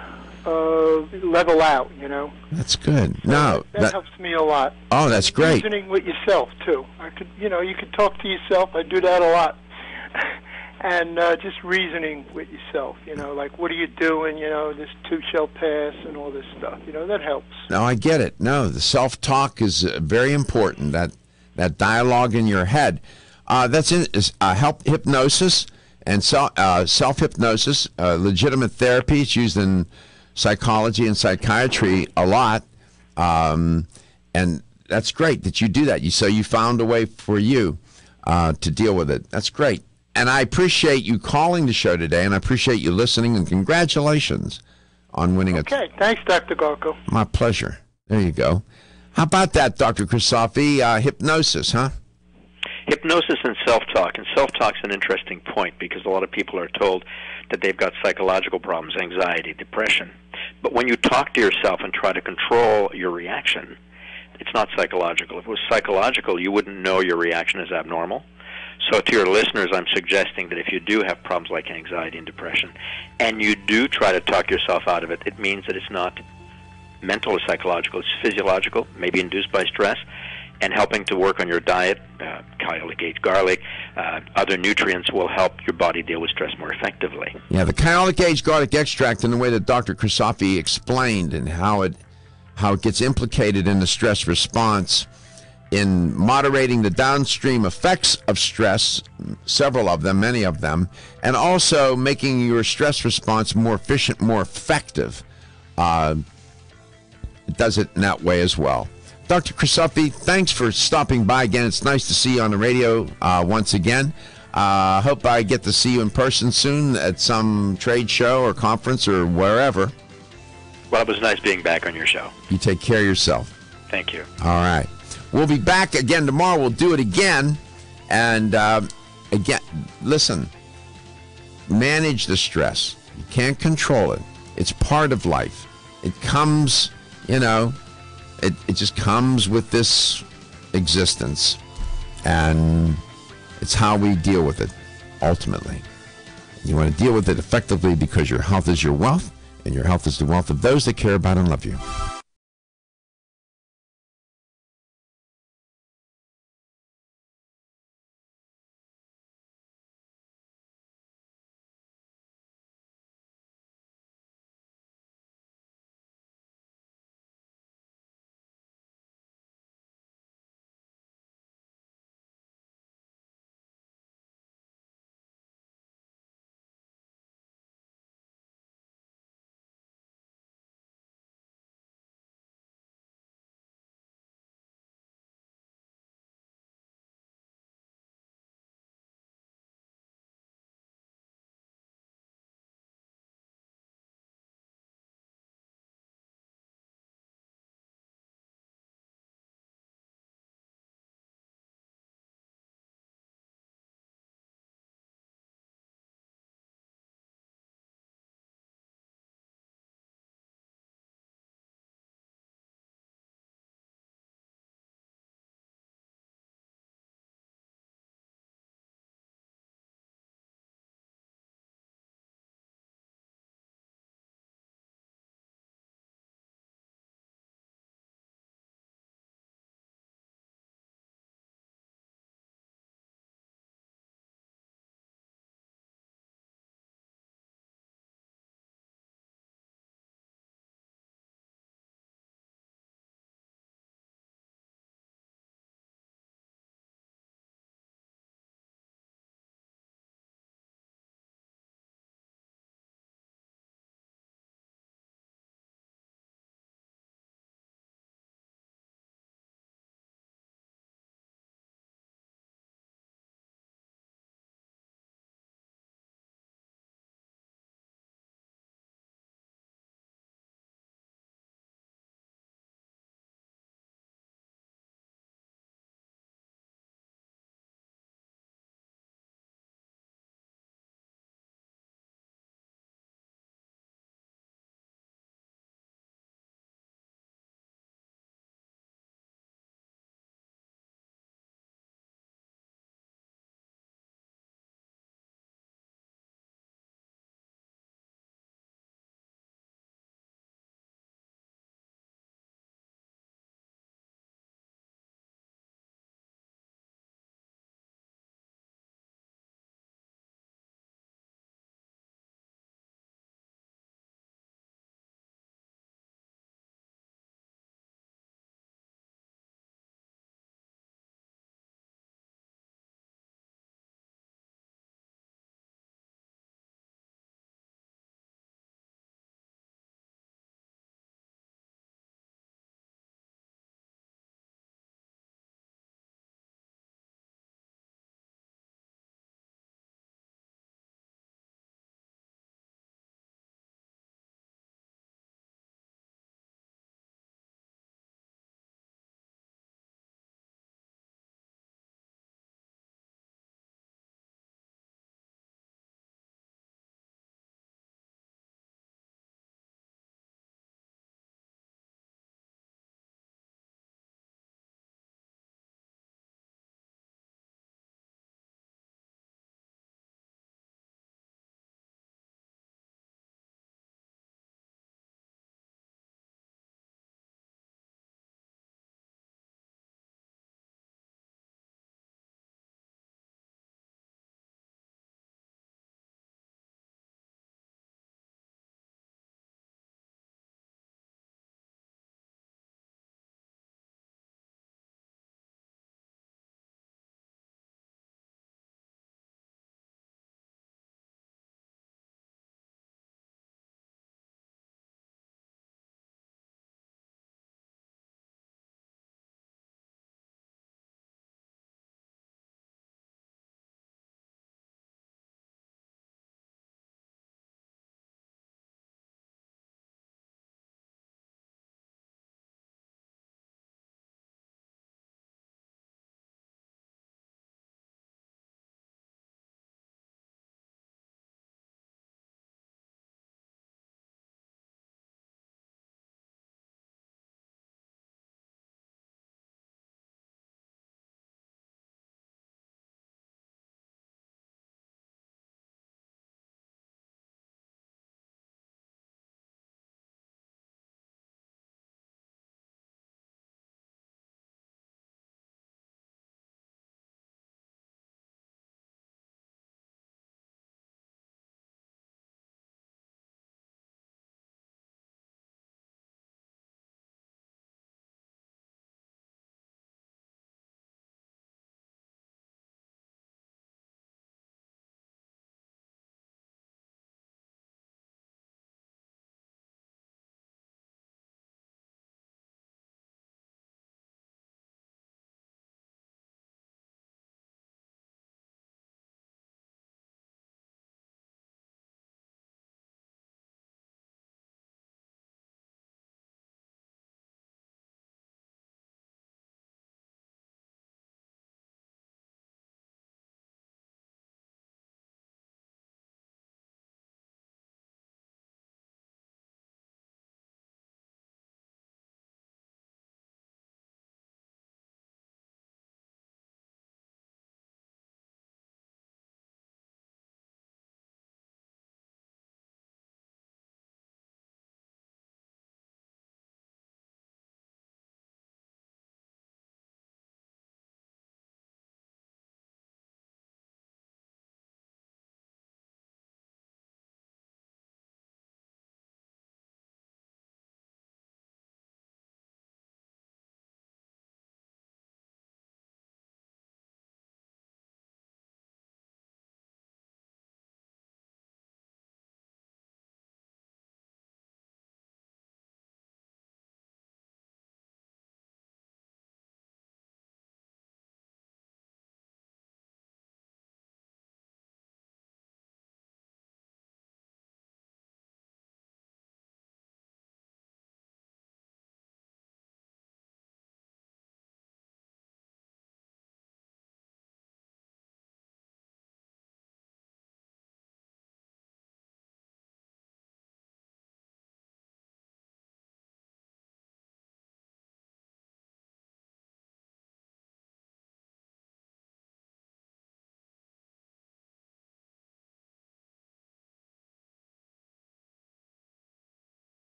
level out, you know. That's good. So no, that helps me a lot. Oh, that's great. Reasoning with yourself too. You could talk to yourself. I do that a lot, and just reasoning with yourself. You know, like, what are you doing? You know, this too shall pass, and all this stuff. You know, that helps. No, I get it. No, the self-talk is very important. That dialogue in your head. That's hypnosis and self-hypnosis, legitimate therapy. It's used in psychology and psychiatry a lot, and that's great that you do that. So you found a way for you to deal with it. That's great, and I appreciate you calling the show today, and I appreciate you listening, and congratulations on winning Okay, thanks, Dr. Garko. My pleasure. There you go. How about that, Dr. Christofi? Hypnosis, huh? Hypnosis and self-talk. And self-talk's an interesting point because a lot of people are told that they've got psychological problems, anxiety, depression. But when you talk to yourself and try to control your reaction, it's not psychological. If it was psychological, you wouldn't know your reaction is abnormal. So to your listeners, I'm suggesting that if you do have problems like anxiety and depression, and you do try to talk yourself out of it, it means that it's not mental or psychological, it's physiological, maybe induced by stress, and helping to work on your diet, Kyolic Age garlic, other nutrients will help your body deal with stress more effectively. Yeah, the Kyolic Age garlic extract, in the way that Dr. Christofi explained, and how it gets implicated in the stress response, in moderating the downstream effects of stress, several of them, many of them, and also making your stress response more efficient, more effective. It does it in that way as well. Dr. Christofi, thanks for stopping by again. It's nice to see you on the radio once again. Hope I get to see you in person soon at some trade show or conference or wherever. Well, it was nice being back on your show. You take care of yourself. Thank you. All right. We'll be back again tomorrow. We'll do it again. And again, listen, manage the stress. You can't control it. It's part of life. It comes, you know, it just comes with this existence. And it's how we deal with it, ultimately. You want to deal with it effectively because your health is your wealth, and your health is the wealth of those that care about and love you.